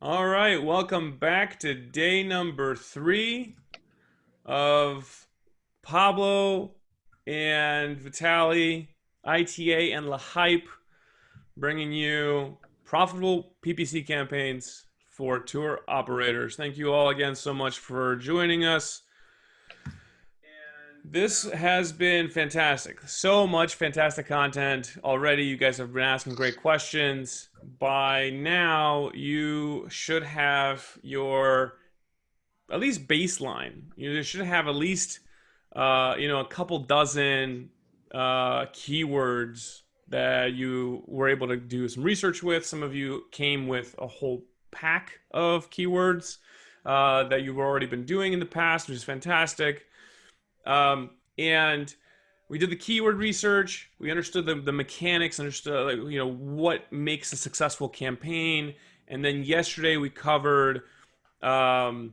All right, welcome back to day number 3 of Pablo and Vitali, ITA, and LaHype bringing you profitable PPC campaigns for tour operators. Thank you all again so much for joining us. This has been fantastic. So much fantastic content already. You guys have been asking great questions. By now, you should have your at least baseline. You should have at least a couple dozen keywords that you were able to do some research with. Some of you came with a whole pack of keywords that you've already been doing in the past, which is fantastic. And we did the keyword research. We understood the mechanics, understood what makes a successful campaign. And then yesterday we covered how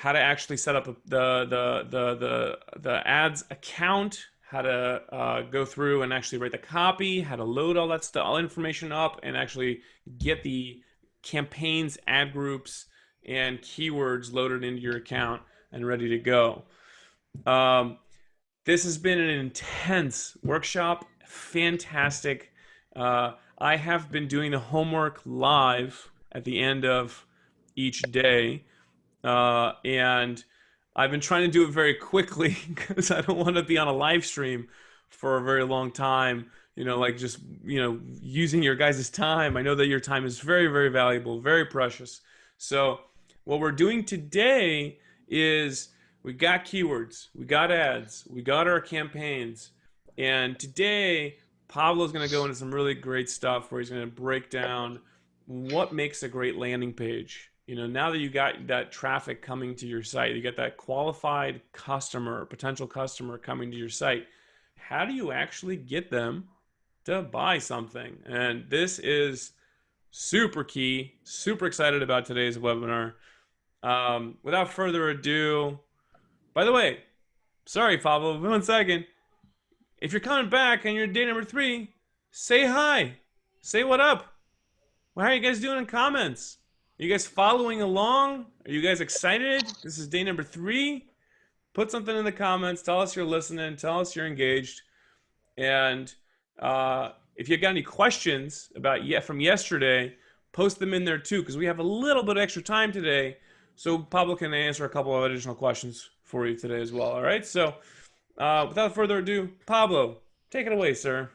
to actually set up the ads account, how to go through and actually write the copy, how to load all that stuff, all information up, and actually get the campaigns, ad groups, and keywords loaded into your account and ready to go. This has been an intense workshop, fantastic. I have been doing the homework live at the end of each day, and I've been trying to do it very quickly because I don't want to be on a live stream for a very long time. Using your guys' time. I know that your time is very, very valuable, very precious. So what we're doing today is we got keywords, we got ads, we got our campaigns, and today Pablo's going to go into some really great stuff where he's going to break down what makes a great landing page. Now that you got that traffic coming to your site, you get that qualified customer, potential customer coming to your site, how do you actually get them to buy something? And this is super key, super excited about today's webinar. Without further ado, by the way, sorry, Pablo, 1 second. If you're coming back and you're day number 3, say hi. Say what up. Well, how are you guys doing in comments? Are you guys following along? Are you guys excited? This is day number 3. Put something in the comments. Tell us you're listening. Tell us you're engaged. And if you've got any questions from yesterday, post them in there too, because we have a little bit of extra time today. So Pablo can answer a couple of additional questions for you today as well. All right. So without further ado, Pablo, take it away, sir.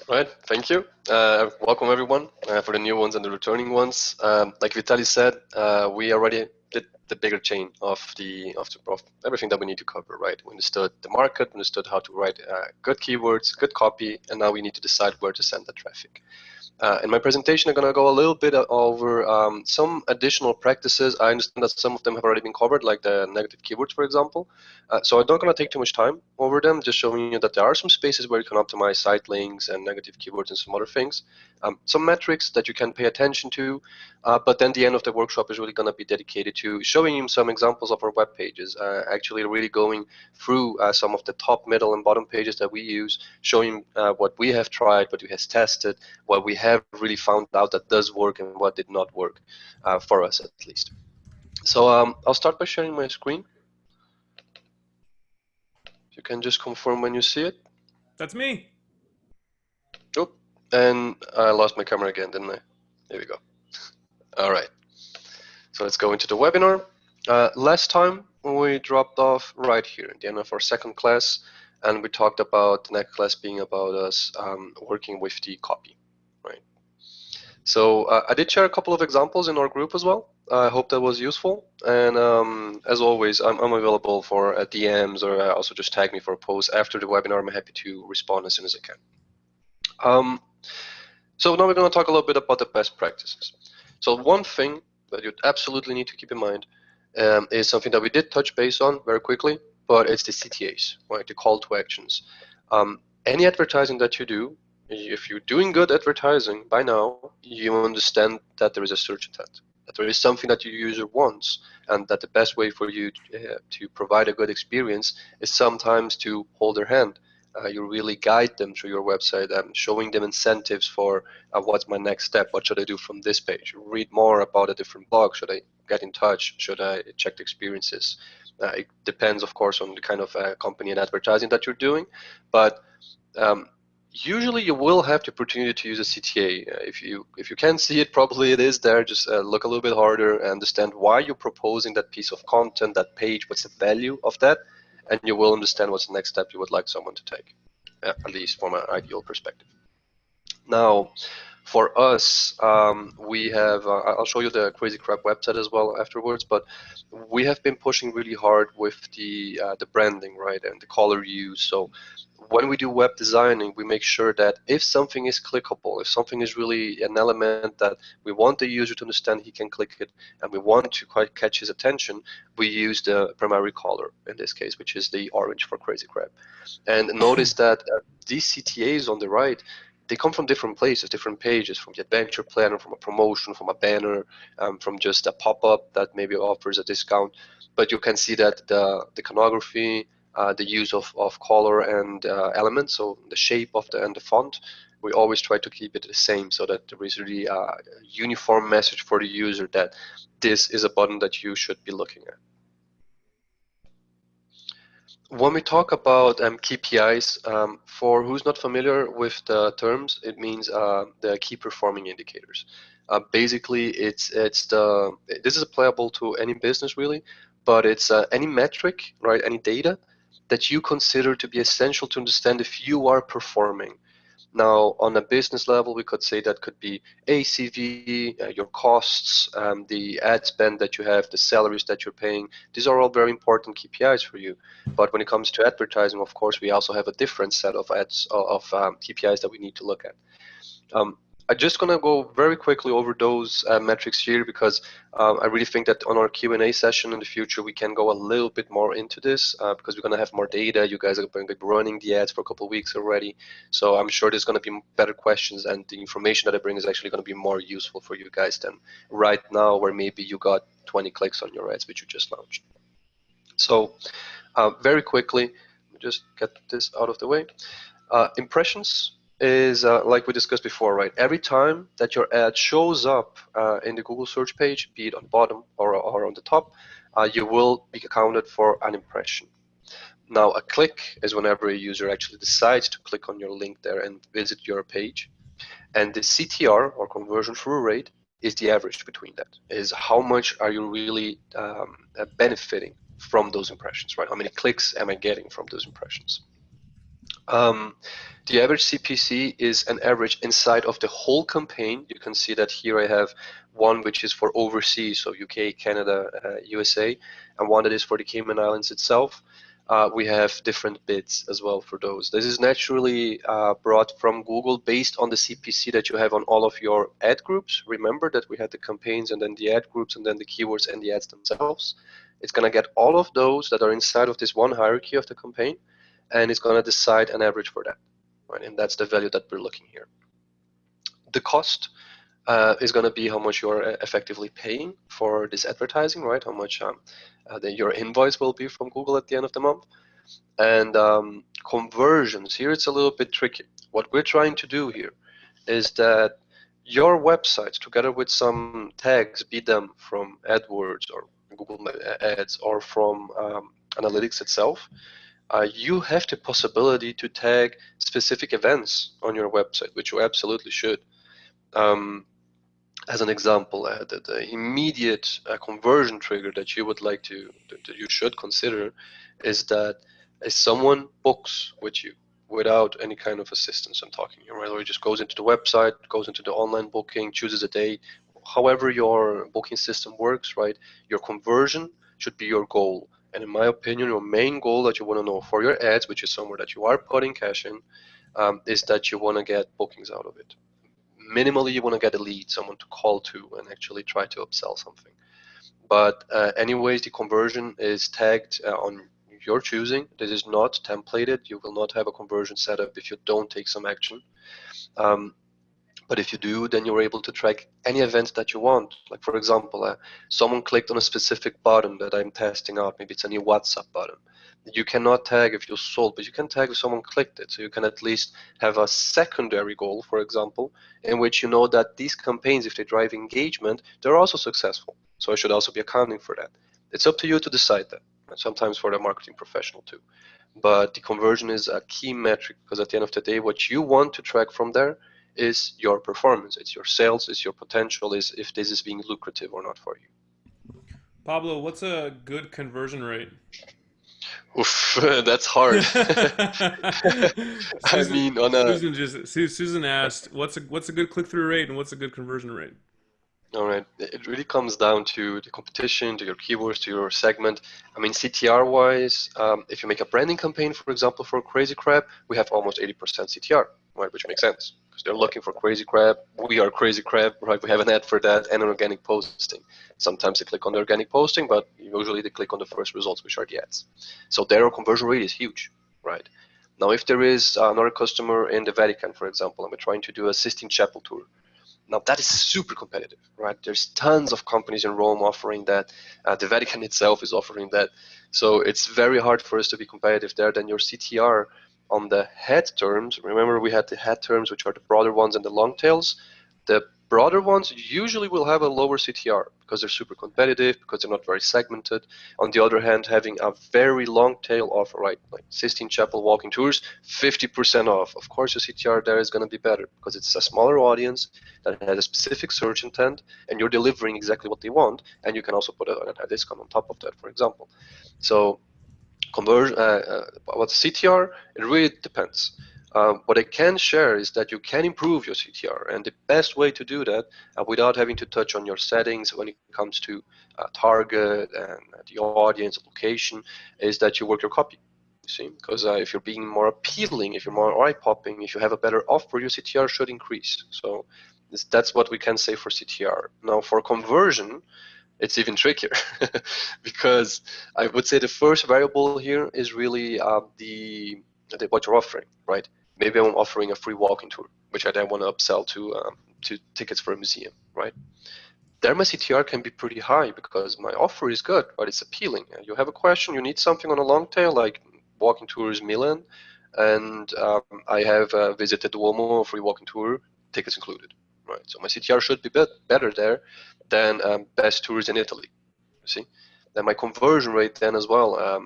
All right, thank you. Welcome everyone, for the new ones and the returning ones. Like Vitaly said, we already did the bigger chain of everything that we need to cover, right? We understood the market, we understood how to write good keywords, good copy, and now we need to decide where to send the traffic. In my presentation, I'm going to go a little bit over some additional practices. I understand that some of them have already been covered, like the negative keywords, for example. So I'm not going to take too much time over them, just showing you that there are some spaces where you can optimize site links and negative keywords and some other things. Some metrics that you can pay attention to, but then the end of the workshop is really going to be dedicated to showing you some examples of our web pages, actually really going through some of the top, middle, and bottom pages that we use, showing what we have tried, what we have tested, what we have really found out that does work and what did not work, for us at least. So I'll start by sharing my screen. You can just confirm when you see it. That's me. Oh, and I lost my camera again, didn't I? There we go. All right. So let's go into the webinar. Last time we dropped off right here at the end of our second class, and we talked about the next class being about us working with the copy, right? So I did share a couple of examples in our group as well. I hope that was useful. And as always, I'm available for DMs, or also just tag me for a post after the webinar. I'm happy to respond as soon as I can. So now we're going to talk a little bit about the best practices. So one thing that you absolutely need to keep in mind is something that we did touch base on very quickly, but it's the CTAs, right? The call to actions. Any advertising that you do, if you're doing good advertising by now, you understand that there is a search intent, that there is something that your user wants, and that the best way for you to provide a good experience is sometimes to hold their hand You really guide them through your website, showing them incentives for what's my next step, what should I do from this page, read more about a different blog, should I get in touch, should I check the experiences. It depends, of course, on the kind of company and advertising that you're doing, but usually you will have the opportunity to use a CTA. If you can't see it, probably it is there. Just look a little bit harder and understand why you're proposing that piece of content, that page, what's the value of that, and you will understand what's the next step you would like someone to take, at least from an ideal perspective. Now, for us, we have, I'll show you the Crazy Crab website as well afterwards, but we have been pushing really hard with the branding, right, and the color use. So when we do web designing, we make sure that if something is clickable, if something is really an element that we want the user to understand, he can click it, and we want to quite catch his attention, we use the primary color in this case, which is the orange for Crazy Crab. And notice that these CTAs on the right, they come from different places, different pages, from the adventure planner, from a promotion, from a banner, from just a pop-up that maybe offers a discount. But you can see that the iconography, the use of color and elements, so the shape of and the font, we always try to keep it the same so that there is really a uniform message for the user that this is a button that you should be looking at. When we talk about KPIs, for who's not familiar with the terms, it means the key performing indicators. Basically, this is applicable to any business really, but it's any metric, right? Any data that you consider to be essential to understand if you are performing. Now, on a business level, we could say that could be ACV, your costs, the ad spend that you have, the salaries that you're paying. These are all very important KPIs for you. But when it comes to advertising, of course, we also have a different set of KPIs that we need to look at. I'm just going to go very quickly over those metrics here because I really think that on our Q&A session in the future, we can go a little bit more into this because we're going to have more data. You guys are going to be running the ads for a couple of weeks already. So I'm sure there's going to be better questions, and the information that I bring is actually going to be more useful for you guys than right now where maybe you got 20 clicks on your ads, which you just launched. So very quickly, just get this out of the way. Impressions is like we discussed before, right? Every time that your ad shows up in the Google search page, be it on the bottom or on the top, you will be accounted for an impression. Now, a click is whenever a user actually decides to click on your link there and visit your page. And the CTR, or conversion through rate, is the average between that, is how much are you really benefiting from those impressions, right? How many clicks am I getting from those impressions? The average CPC is an average inside of the whole campaign. You can see that here I have one which is for overseas, so UK, Canada, USA, and one that is for the Cayman Islands itself. We have different bids as well for those. This is naturally brought from Google based on the CPC that you have on all of your ad groups. Remember that we had the campaigns and then the ad groups and then the keywords and the ads themselves. It's going to get all of those that are inside of this one hierarchy of the campaign, and it's going to decide an average for that, right? And that's the value that we're looking here. The cost is going to be how much you're effectively paying for this advertising, right? How much your invoice will be from Google at the end of the month. And conversions, here it's a little bit tricky. What we're trying to do here is that your website, together with some tags, be them from AdWords or Google Ads or from analytics itself, you have the possibility to tag specific events on your website, which you absolutely should. As an example, the immediate conversion trigger that you would like that you should consider is that if someone books with you without any kind of assistance, I'm talking here, right? Or he just goes into the website, goes into the online booking, chooses a date, however your booking system works, right? Your conversion should be your goal. And in my opinion, your main goal that you want to know for your ads, which is somewhere that you are putting cash in, is that you want to get bookings out of it. Minimally, you want to get a lead, someone to call to and actually try to upsell something. But anyways, the conversion is tagged on your choosing. This is not templated. You will not have a conversion setup if you don't take some action. But if you do, then you're able to track any events that you want. Like for example, someone clicked on a specific button that I'm testing out. Maybe it's a new WhatsApp button. You cannot tag if you sold, but you can tag if someone clicked it. So you can at least have a secondary goal, for example, in which you know that these campaigns, if they drive engagement, they're also successful. So I should also be accounting for that. It's up to you to decide that, and sometimes for the marketing professional too. But the conversion is a key metric, because at the end of the day, what you want to track from there is your performance. It's your sales, it's your potential, is if this is being lucrative or not for you. Pablo, what's a good conversion rate? Oof, that's hard. I Susan, mean, on a Susan asked, what's a good click through rate and what's a good conversion rate? All right. It really comes down to the competition, to your keywords, to your segment. I mean, CTR wise, if you make a branding campaign, for example, for Crazy Crab, we have almost 80% CTR, right? Which makes sense because they're looking for Crazy Crab. We are Crazy Crab, right? We have an ad for that and an organic posting. Sometimes they click on the organic posting, but usually they click on the first results, which are the ads. So their conversion rate is huge, right? Now, if there is another customer in the Vatican, for example, and we're trying to do a Sistine Chapel tour, now that is super competitive, right? There's tons of companies in Rome offering that. The Vatican itself is offering that. So it's very hard for us to be competitive there. Then your CTR on the head terms, remember we had the head terms, which are the broader ones and the long tails. The broader ones usually will have a lower CTR because they're super competitive, because they're not very segmented. On the other hand, having a very long tail offer, right, like Sistine Chapel walking tours, 50% off. Of course, your CTR there is going to be better because it's a smaller audience that has a specific search intent, and you're delivering exactly what they want, and you can also put a discount on top of that, for example. So conversion, about CTR, it really depends. What I can share is that you can improve your CTR, and the best way to do that without having to touch on your settings when it comes to target and the audience, location, is that you work your copy. You see, because if you're being more appealing, if you're more eye-popping, if you have a better offer, your CTR should increase. So that's what we can say for CTR. Now, for conversion, it's even trickier because I would say the first variable here is really the what you're offering, right? Maybe I'm offering a free walking tour, which I then want to upsell to tickets for a museum, right? There my CTR can be pretty high because my offer is good, but it's appealing. You have a question, you need something on a long tail like walking tours Milan, and I have visited Duomo, free walking tour, tickets included, right? So my CTR should be better there than best tours in Italy. You see, then my conversion rate then as well.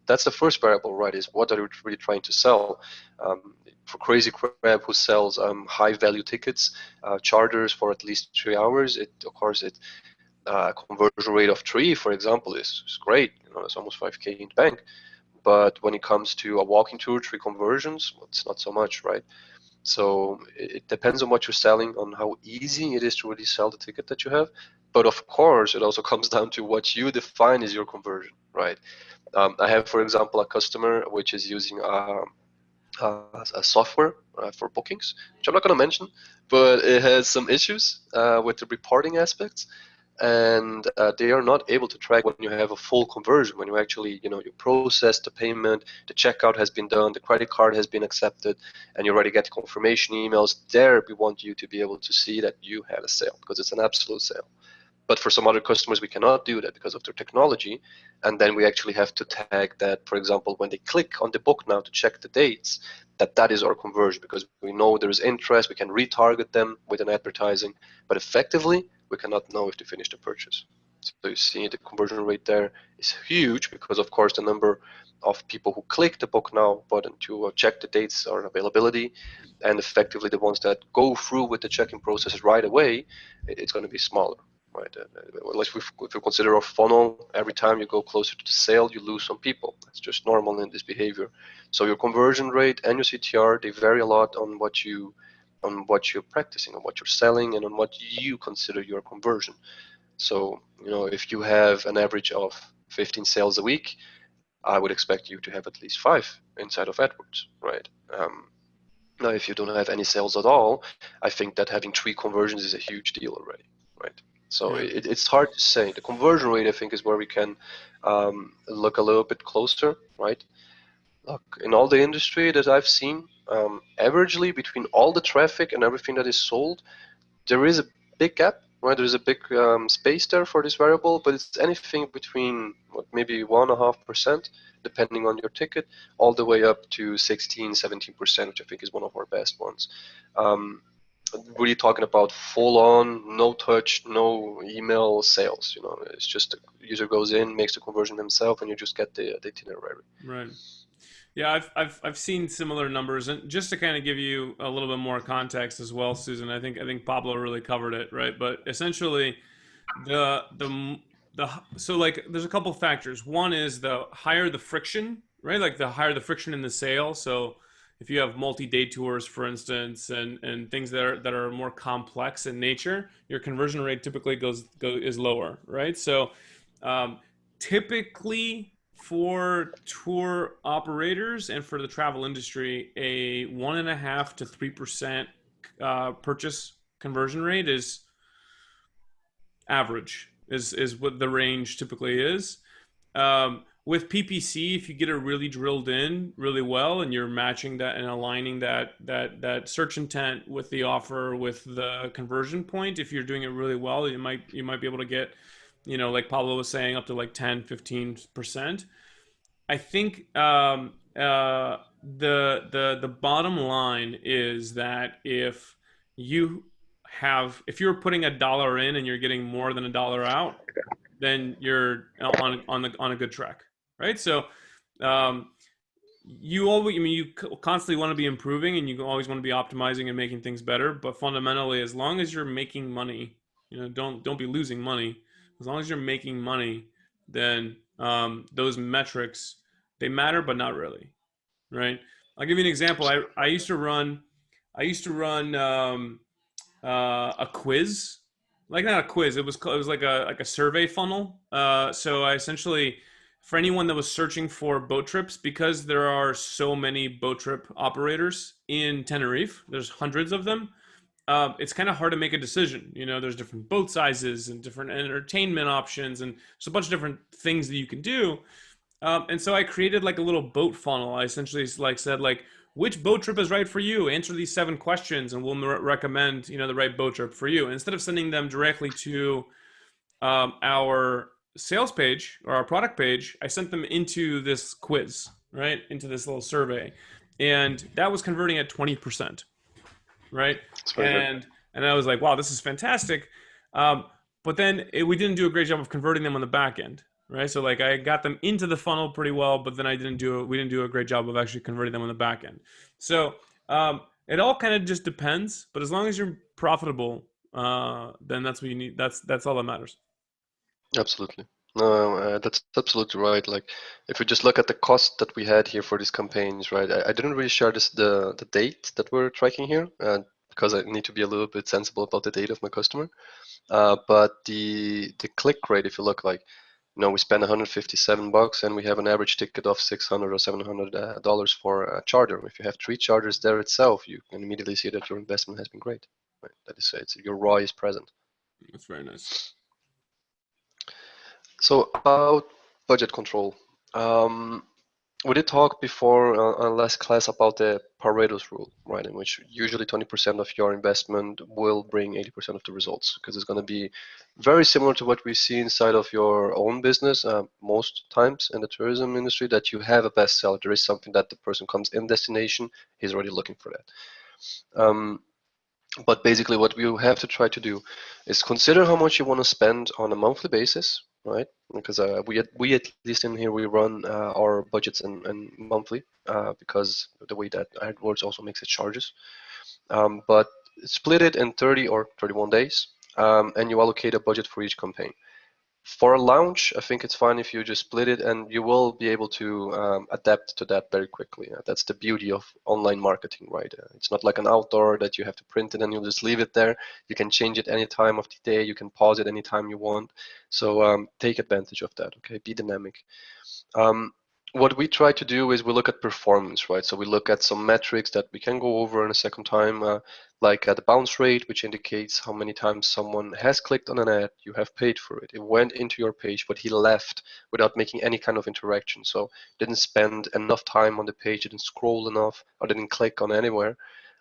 That's the first variable, right? Is what are you really trying to sell? For Crazy Crab, who sells high value tickets, charters for at least 3 hours, of course it conversion rate of 3, for example, is great. You know, it's almost 5K in the bank. But when it comes to a walking tour, 3 conversions, well, it's not so much, right? So it depends on what you're selling, on how easy it is to really sell the ticket that you have. But of course, it also comes down to what you define as your conversion, right? I have, for example, a customer which is using a software for bookings, which I'm not going to mention, but it has some issues with the reporting aspects, and they are not able to track when you have a full conversion, when you actually, you process the payment, the checkout has been done, the credit card has been accepted, and you already get confirmation emails. There, we want you to be able to see that you had a sale because it's an absolute sale. But for some other customers, we cannot do that because of their technology. And then we actually have to tag that, for example, when they click on the book now to check the dates, that is our conversion because we know there is interest. We can retarget them with an advertising, but effectively, we cannot know if they finished the purchase. So you see the conversion rate there is huge because, of course, the number of people who click the book now button to check the dates or availability, and effectively the ones that go through with the checking process right away, it's going to be smaller. Right. If you consider a funnel, every time you go closer to the sale, you lose some people. That's just normal in this behavior. So your conversion rate and your CTR, they vary a lot on what you're practicing, on what you're selling, and on what you consider your conversion. So if you have an average of 15 sales a week, I would expect you to have at least 5 inside of AdWords, right? Now, if you don't have any sales at all, I think that having 3 conversions is a huge deal already, right? So Yeah. it's hard to say. The conversion rate, I think, is where we can look a little bit closer, right? Look, in all the industry that I've seen, averagely between all the traffic and everything that is sold, there is a big gap, right? There is a big space there for this variable, but it's anything between maybe 1.5%, depending on your ticket, all the way up to 16, 17%, which I think is one of our best ones. Really talking about full-on, no touch, no email sales. You know, it's just the user goes in, makes the conversion himself, and you just get the itinerary. Right. Yeah, I've seen similar numbers, and just to kind of give you a little bit more context as well, Susan. I think Pablo really covered it, right? But essentially, the so like there's a couple factors. One is the higher the friction, right? Like the higher the friction in the sale. So if you have multi-day tours, for instance, and things that are more complex in nature, your conversion rate typically is lower, right? So um, typically for tour operators and for the travel industry, a 1.5 to 3% purchase conversion rate is average. Is what the range typically is. With PPC, if you get it really drilled in really well, and you're matching that and aligning that search intent with the offer with the conversion point, if you're doing it really well, you might be able to get, like Pablo was saying, up to like 10-15%. I think the bottom line is that if you're putting $1 in and you're getting more than $1 out, then you're on a good track, right? So um, you constantly want to be improving, and you always want to be optimizing and making things better. But fundamentally, as long as you're making money, don't be losing money. As long as you're making money, then those metrics, they matter, but not really, right? I'll give you an example. I used to run a quiz, like not a quiz. It was like a survey funnel. So I essentially, for anyone that was searching for boat trips, because there are so many boat trip operators in Tenerife, there's hundreds of them. It's kind of hard to make a decision. There's different boat sizes and different entertainment options, and there's a bunch of different things that you can do. And so I created like a little boat funnel. I essentially said which boat trip is right for you? Answer these 7 questions, and we'll recommend the right boat trip for you. And instead of sending them directly to our sales page or our product page, I sent them into this quiz, right? Into this little survey, and that was converting at 20%, right? It's very good. And I was like, wow, this is fantastic. But then we didn't do a great job of converting them on the back end, right? So like I got them into the funnel pretty well, but then we didn't do a great job of actually converting them on the back end. So it all kind of just depends, but as long as you're profitable, then that's what you need. That's all that matters. Absolutely. No, that's absolutely right. Like, if we just look at the cost that we had here for these campaigns, right? I didn't really share the date that we're tracking here, because I need to be a little bit sensible about the date of my customer. But the click rate, if you look like, we spend $157 and we have an average ticket of $600 or $700 for a charger. If you have 3 chargers there itself, you can immediately see that your investment has been great. Right? That is, your ROI is present. That's very nice. So about budget control, we did talk before on last class about the Pareto's rule, right? In which usually 20% of your investment will bring 80% of the results, because it's going to be very similar to what we see inside of your own business most times in the tourism industry, that you have a bestseller. There is something that the person comes in destination, he's already looking for that. But basically what we have to try to do is consider how much you want to spend on a monthly basis, right? Because we at least in here, we run our budgets in monthly, because the way that AdWords also makes it charges. But split it in 30 or 31 days, and you allocate a budget for each campaign. For a launch, I think it's fine if you just split it, and you will be able to adapt to that very quickly. That's the beauty of online marketing, right? It's not like an outdoor that you have to print it and you'll just leave it there. You can change it any time of the day. You can pause it anytime you want. So take advantage of that, okay? Be dynamic. Um, what we try to do is we look at performance, right? So we look at some metrics that we can go over in a second time, like the bounce rate, which indicates how many times someone has clicked on an ad, you have paid for it. It went into your page, but he left without making any kind of interaction. So didn't spend enough time on the page, didn't scroll enough, or didn't click on anywhere.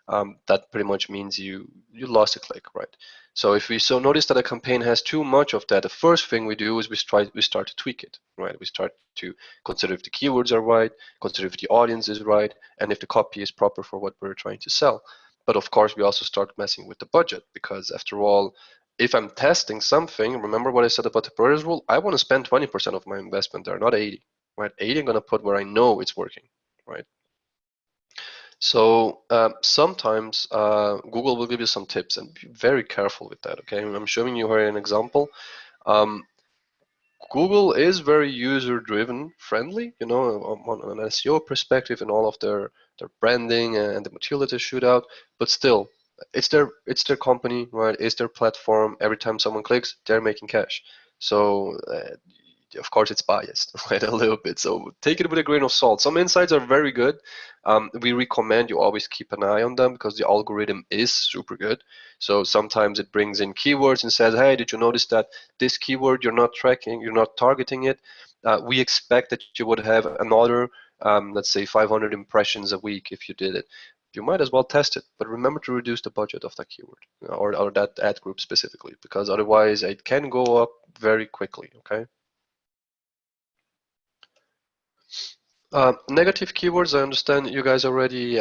That pretty much means you lost a click, right? So if we notice that a campaign has too much of that, the first thing we do is we start to tweak it, right? We start to consider if the keywords are right, consider if the audience is right, and if the copy is proper for what we're trying to sell. But of course, we also start messing with the budget because after all, if I'm testing something, remember what I said about the Pareto rule? I want to spend 20% of my investment there, not 80, right? 80 I'm going to put where I know it's working, right? So sometimes Google will give you some tips, and be very careful with that. Okay, I'm showing you here an example. Um, Google is very user-driven friendly, you know, on an SEO perspective and all of their branding and the material that they shoot out. But still, it's their company, right? It's their platform. Every time someone clicks, they're making cash. So of course it's biased, right, a little bit. So take it with a grain of salt. Some insights are very good. We recommend you always keep an eye on them because the algorithm is super good. So sometimes it brings in keywords and says, hey, did you notice that this keyword you're not tracking, you're not targeting it? We expect that you would have another, let's say 500 impressions a week if you did it. You might as well test it, but remember to reduce the budget of that keyword, or that ad group specifically, because otherwise it can go up very quickly, okay? Negative keywords, I understand you guys already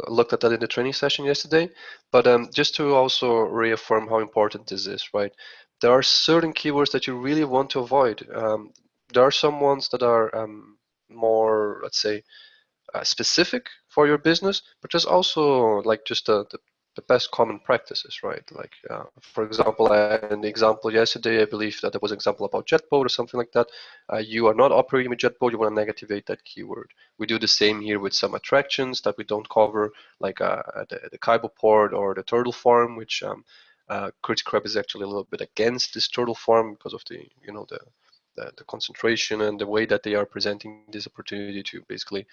looked at that in the training session yesterday, but just to also reaffirm how important this is, right? There are certain keywords that you really want to avoid. There are some ones that are more, let's say, specific for your business, but there's also like just the best common practices, right? Like, for example, in the example yesterday, I believe that there was an example about JetBoat or something like that. You are not operating with JetBoat, you want to negativate that keyword. We do the same here with some attractions that we don't cover, like the Kaibo port or the turtle farm, which Kurt Krab is actually a little bit against this turtle farm because of the, you know, the concentration and the way that they are presenting this opportunity to basically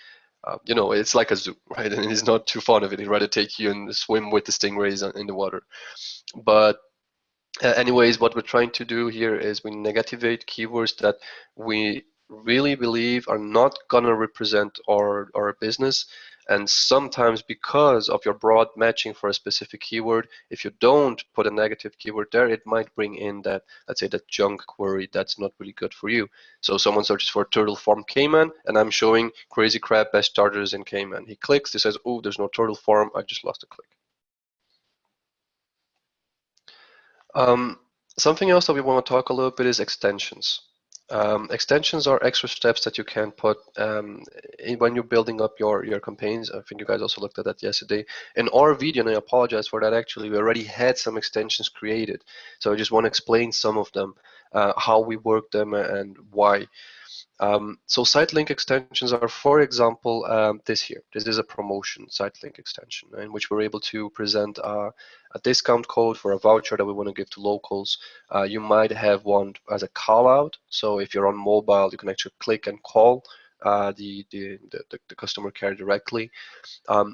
you know, it's like a zoo, right? And he's not too fond of it. He'd rather take you and swim with the stingrays in the water. But anyways, what we're trying to do here is we negativate keywords that we really believe are not gonna represent our business. And sometimes because of your broad matching for a specific keyword, if you don't put a negative keyword there, it might bring in that, let's say, that junk query that's not really good for you. So someone searches for turtle farm Cayman, and I'm showing crazy crab best starters in Cayman. He clicks, he says, oh, there's no turtle farm, I just lost a click. Um, Something else that we want to talk a little bit is extensions. Extensions are extra steps that you can put when you're building up your campaigns. I think you guys also looked at that yesterday. In our video, and I apologize for that, actually, we already had some extensions created. So I just want to explain some of them, how we work them and why. So site link extensions are, for example, this here. This is a promotion site link extension in which we're able to present a discount code for a voucher that we want to give to locals. You might have one as a call out. So if you're on mobile, you can actually click and call the customer care directly.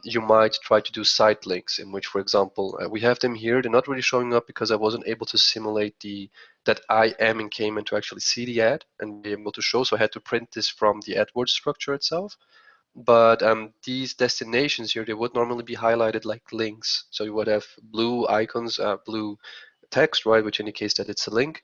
You might try to do site links in which, for example, we have them here. They're not really showing up because I wasn't able to simulate that I am in Cayman to actually see the ad and be able to show. So I had to print this from the AdWords structure itself. But these destinations here, they would normally be highlighted like links. So you would have blue icons, blue text, right, which indicates that it's a link.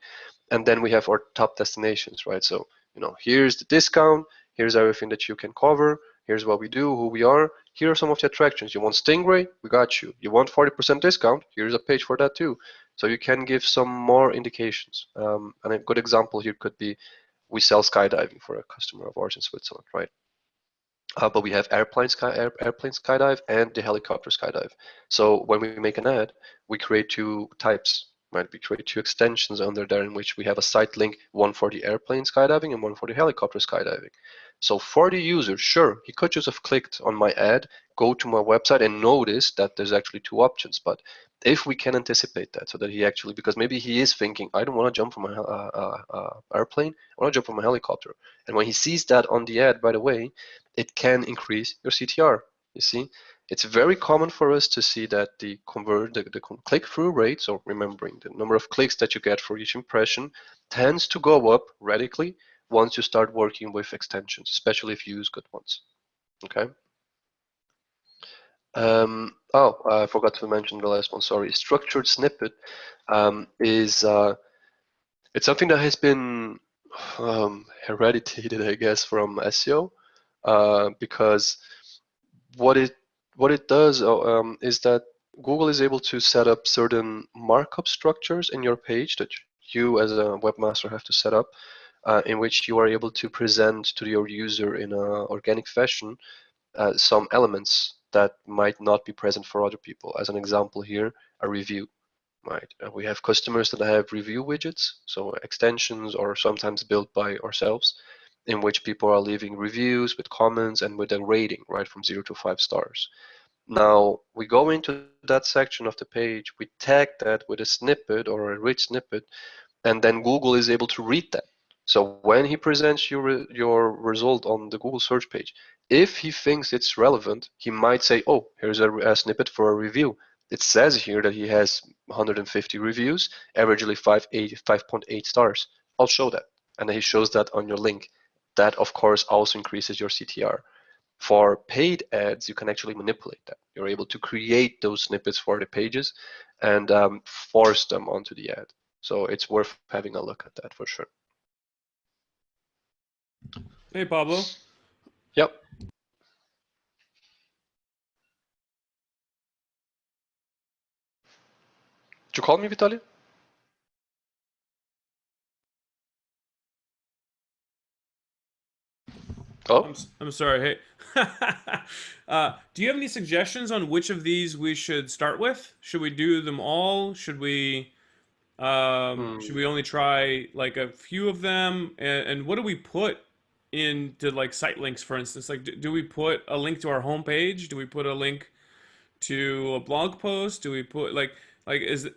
And then we have our top destinations, right? So, you know, here's the discount, here's everything that you can cover, here's what we do, who we are, here are some of the attractions. You want Stingray? We got you. You want 40% discount? Here's a page for that too. So you can give some more indications. And a good example here could be we sell skydiving for a customer of ours in Switzerland, right? But we have airplane skydive and the helicopter skydive. So when we make an ad, we create two types, right? We create two extensions under there in which we have a site link, one for the airplane skydiving and one for the helicopter skydiving. So for the user, sure, he could just have clicked on my ad, go to my website and notice that there's actually two options. But if we can anticipate that, so that he actually, because maybe he is thinking, I don't want to jump from an airplane, I want to jump from a helicopter. And when he sees that on the ad, by the way, it can increase your CTR. You see, it's very common for us to see that the click-through rate, so remembering the number of clicks that you get for each impression, tends to go up radically once you start working with extensions, especially if you use good ones. Okay. I forgot to mention the last one. Sorry. Structured snippet is it's something that has been hereditated, I guess, from SEO, because what it does is that Google is able to set up certain markup structures in your page that you as a webmaster have to set up, in which you are able to present to your user in an organic fashion some elements that might not be present for other people. As an example here, a review. Right. We have customers that have review widgets, so extensions or sometimes built by ourselves, in which people are leaving reviews with comments and with a rating, right, from 0 to 5 stars. Now, we go into that section of the page, we tag that with a snippet or a rich snippet, and then Google is able to read that. So when he presents your result on the Google search page, if he thinks it's relevant, he might say, oh, here's a snippet for a review. It says here that he has 150 reviews, averagely 5.8 stars. I'll show that. And then he shows that on your link. That, of course, also increases your CTR. For paid ads, you can actually manipulate that. You're able to create those snippets for the pages and force them onto the ad. So it's worth having a look at that for sure. Hey, Pablo. Yep. Did you call me, Vitaly? Oh, I'm sorry. Hey, do you have any suggestions on which of these we should start with? Should we do them all? Should we only try like a few of them? And what do we put into like site links, for instance? Like, do we put a link to our homepage? Do we put a link to a blog post? Do we put like is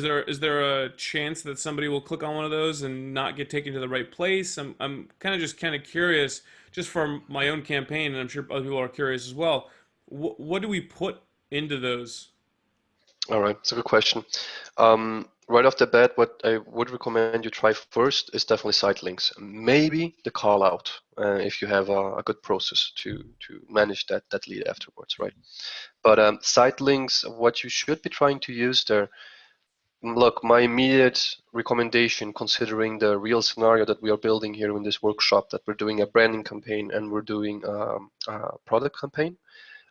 there a chance that somebody will click on one of those and not get taken to the right place? I'm kind of curious, just for my own campaign, and I'm sure other people are curious as well. What do we put into those? all right. It's a good question. Right off the bat, what I would recommend you try first is definitely site links. Maybe the call out, if you have a good process to manage that lead afterwards, right? But site links, what you should be trying to use there. Look, my immediate recommendation, considering the real scenario that we are building here in this workshop, that we're doing a branding campaign and we're doing a product campaign,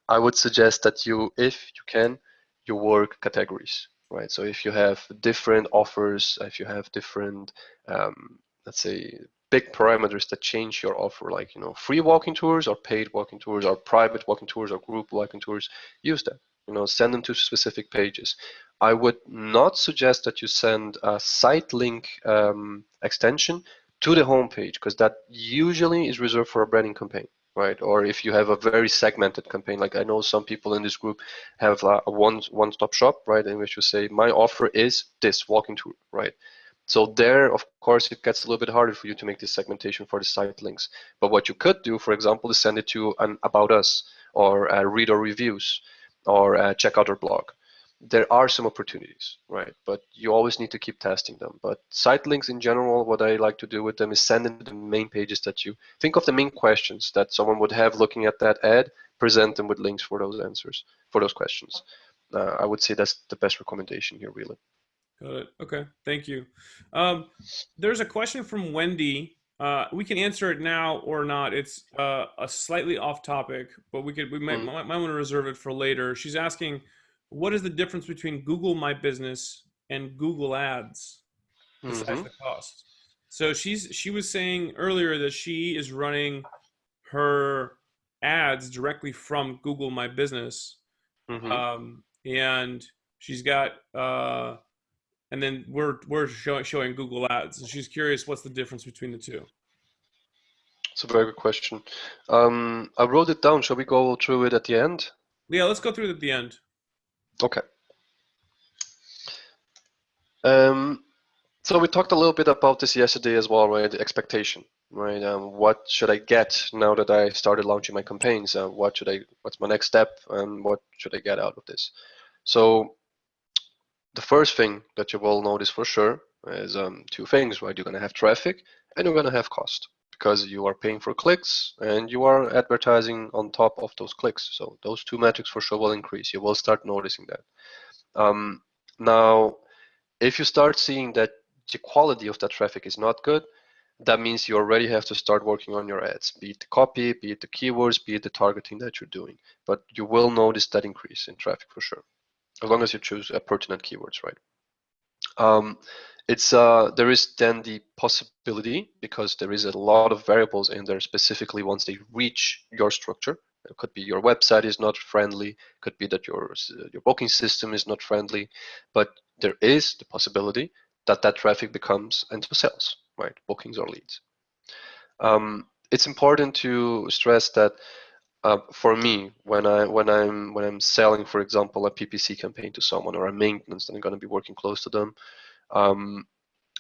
I would suggest that you, if you can, you work categories, right? So if you have different offers, if you have different, let's say, big parameters that change your offer, like free walking tours or paid walking tours or private walking tours or group walking tours, use them. Send them to specific pages. I would not suggest that you send a site link extension to the homepage, because that usually is reserved for a branding campaign, right? Or if you have a very segmented campaign, like I know some people in this group have a one-stop shop, right, in which you say, my offer is this walking tour, right? So there, of course, it gets a little bit harder for you to make this segmentation for the site links. But what you could do, for example, is send it to an About Us or read our reviews or check out our blog. There are some opportunities, right? But you always need to keep testing them. But site links in general, what I like to do with them is send them to the main pages that you think of, the main questions that someone would have looking at that ad, present them with links for those answers, for those questions. I would say that's the best recommendation here, really. Got it. Okay, thank you. There's a question from Wendy. We can answer it now or not. It's a slightly off topic, but we Mm, might want to reserve it for later. She's asking, what is the difference between Google My Business and Google Ads besides mm-hmm, the cost? So she was saying earlier that she is running her ads directly from Google My Business, mm-hmm. and she's got and then we're showing Google Ads, and she's curious what's the difference between the two. It's a very good question. I wrote it down. Shall we go through it at the end? Yeah, let's go through it at the end. Okay. Um, so we talked a little bit about this yesterday as well, right? The expectation, right? What should I get now that I started launching my campaigns? What's my next step, and what should I get out of this? So the first thing that you will notice for sure is two things, right? You're going to have traffic and you're going to have cost because you are paying for clicks and you are advertising on top of those clicks. So those two metrics for sure will increase. You will start noticing that. Now, if you start seeing that the quality of that traffic is not good, that means you already have to start working on your ads, be it the copy, be it the keywords, be it the targeting that you're doing. But you will notice that increase in traffic for sure, as long as you choose pertinent keywords, right? Um, there is then the possibility, because there is a lot of variables in there specifically once they reach your structure. It could be your website is not friendly, could be that your booking system is not friendly, but there is the possibility that that traffic becomes into sales, right? Bookings or leads. It's important to stress that for me, when I'm selling, for example, a PPC campaign to someone or a maintenance, then I'm going to be working close to them. Um,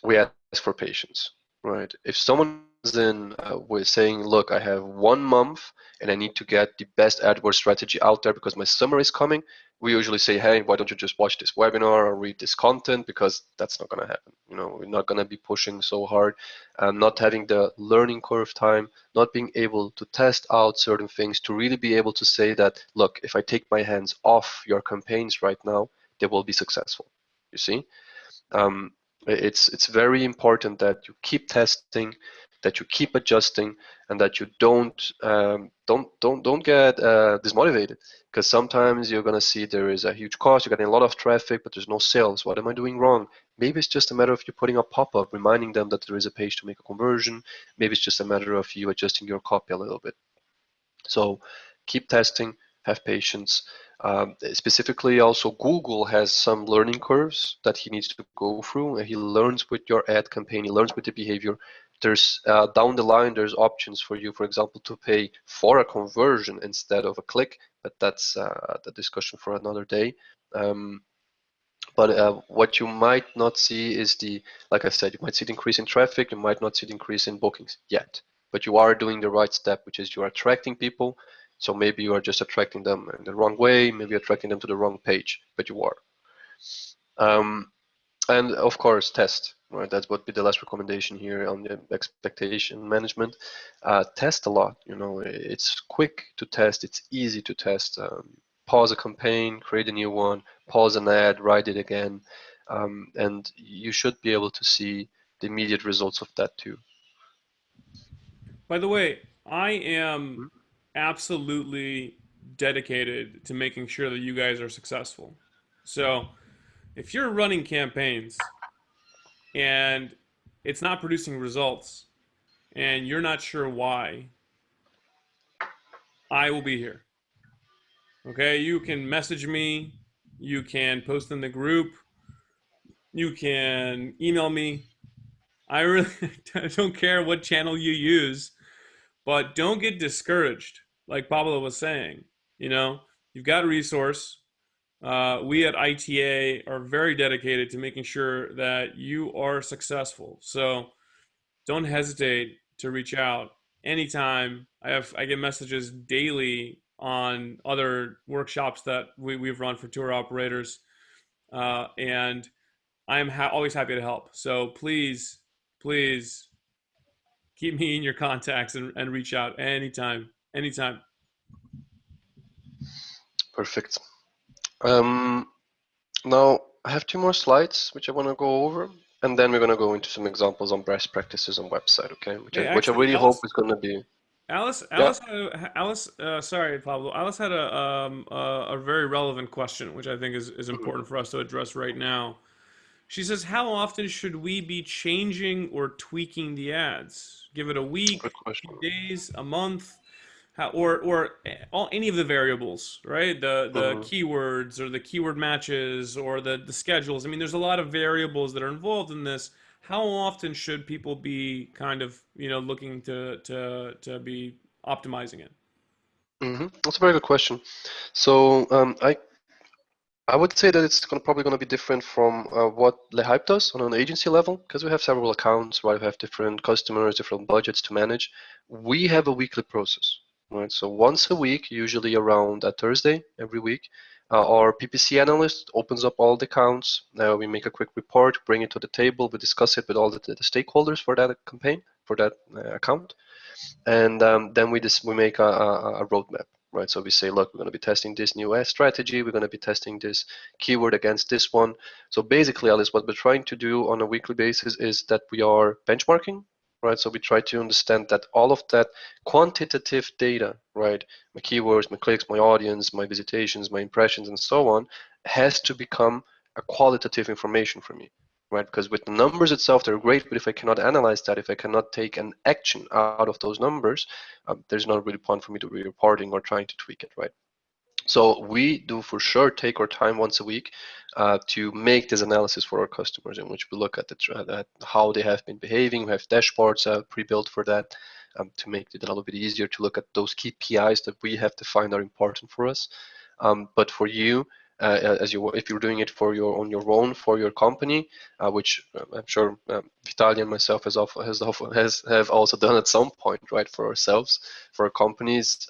we ask for patience, right? If someone is in with saying, look, I have 1 month and I need to get the best AdWords strategy out there because my summer is coming, we usually say, hey, why don't you just watch this webinar or read this content, because that's not going to happen. We're not going to be pushing so hard, not having the learning curve time, not being able to test out certain things to really be able to say that, look, if I take my hands off your campaigns right now, they will be successful. You see? Um, it's very important that you keep testing, that you keep adjusting, and that you don't get dismotivated, because sometimes you're gonna see there is a huge cost, you're getting a lot of traffic, but there's no sales. What am I doing wrong? Maybe it's just a matter of you putting a pop-up reminding them that there is a page to make a conversion. Maybe it's just a matter of you adjusting your copy a little bit. So keep testing, have patience. Specifically, also Google has some learning curves that he needs to go through. He learns with your ad campaign, he learns with the behavior. There's down the line, there's options for you, for example, to pay for a conversion instead of a click, but that's the discussion for another day. But what you might not see is like I said, you might see the increase in traffic, you might not see the increase in bookings yet, but you are doing the right step, which is you are attracting people. So maybe you are just attracting them in the wrong way, maybe attracting them to the wrong page, but you are. And of course, test. Right, that would be the last recommendation here on the expectation management. Test a lot. It's quick to test. It's easy to test. Pause a campaign, create a new one, pause an ad, write it again, and you should be able to see the immediate results of that too. By the way, I am absolutely dedicated to making sure that you guys are successful. So, if you're running campaigns and it's not producing results and you're not sure why, I will be here. Okay? You can message me, you can post in the group, you can email me. I really don't care what channel you use, but don't get discouraged. Like Pablo was saying, you know, you've got a resource. We at ITA are very dedicated to making sure that you are successful. So don't hesitate to reach out anytime. I get messages daily on other workshops that we've run for tour operators, and I'm always happy to help. So please keep me in your contacts and reach out anytime, anytime. Perfect. Um, Now I have two more slides which I want to go over, and then we're going to go into some examples on best practices on website. Okay, which Hey, I actually, really hope is going to be. Yeah. Sorry, Pablo. Alice had a very relevant question, which I think is Mhm. important for us to address right now. She says, "How often should we be changing or tweaking the ads? Give it a week, Good a few question. days, a month, or any of the variables, right? The Hmm. keywords or the keyword matches or the schedules. I mean, there's a lot of variables that are involved in this. how often should people be kind of, looking to be optimizing it? That's a very good question. So I would say that it's probably going to be different from what LeHype does on an agency level, because we have several accounts, right? We have different customers, different budgets to manage. We have a weekly process, right? So once a week, usually around a Thursday every week, our PPC analyst opens up all the accounts. We make a quick report, bring it to the table, we discuss it with all the stakeholders for that campaign, for that account, and then we make a roadmap, right? So we say, look, we're going to be testing this new strategy, we're going to be testing this keyword against this one. So basically, Alice, what we're trying to do on a weekly basis is that we are benchmarking, right? So we try to understand that all of that quantitative data, right, my keywords, my clicks, my audience, my visitations, my impressions, and so on, has to become a qualitative information for me, right? Because with the numbers itself, they're great, but if I cannot analyze that, if I cannot take an action out of those numbers, there's not really point for me to be reporting or trying to tweak it, right? So we do for sure take our time once a week to make this analysis for our customers, in which we look at at how they have been behaving. We have dashboards pre-built for that to make it a little bit easier to look at those KPIs that we have defined are important for us. But for you, if you're doing it for on your own for your company, which I'm sure Vitaly and myself have also done at some point, right, for ourselves, for our companies,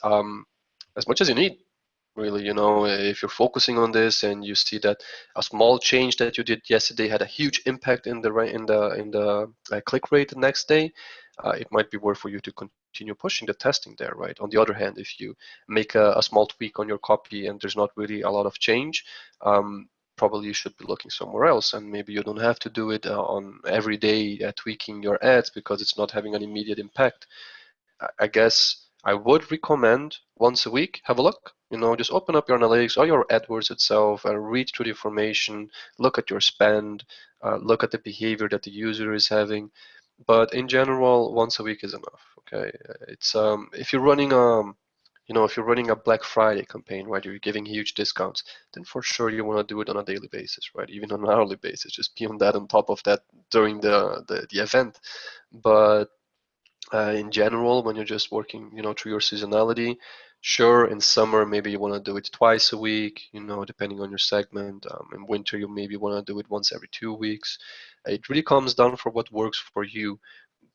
as much as you need. Really, if you're focusing on this and you see that a small change that you did yesterday had a huge impact in the click rate the next day, it might be worth for you to continue pushing the testing there, right? On the other hand, if you make a small tweak on your copy and there's not really a lot of change, probably you should be looking somewhere else, and maybe you don't have to do it on every day tweaking your ads because it's not having an immediate impact. I guess I would recommend once a week, have a look. Just open up your analytics or your AdWords itself and read through the information, look at your spend, look at the behavior that the user is having. But in general, once a week is enough. Okay, it's if you're running if you're running a Black Friday campaign, right, you're giving huge discounts, then for sure you want to do it on a daily basis, right? Even on an hourly basis, just be on that on top of that during the event. But in general, when you're just working, through your seasonality, sure, in summer, maybe you want to do it twice a week, depending on your segment. In winter, you maybe want to do it once every 2 weeks. It really comes down for what works for you.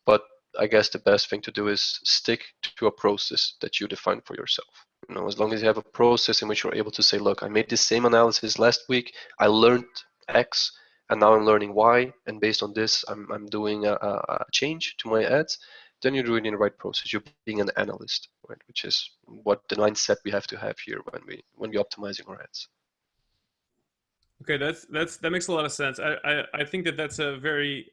But I guess the best thing to do is stick to a process that you define for yourself. As long as you have a process in which you're able to say, look, I made this same analysis last week, I learned X, and now I'm learning Y, and based on this, I'm doing a change to my ads, then you're doing it in the right process. You're being an analyst, right? Which is what the mindset we have to have here when we're optimizing our ads. Okay, that makes a lot of sense. I think that's a very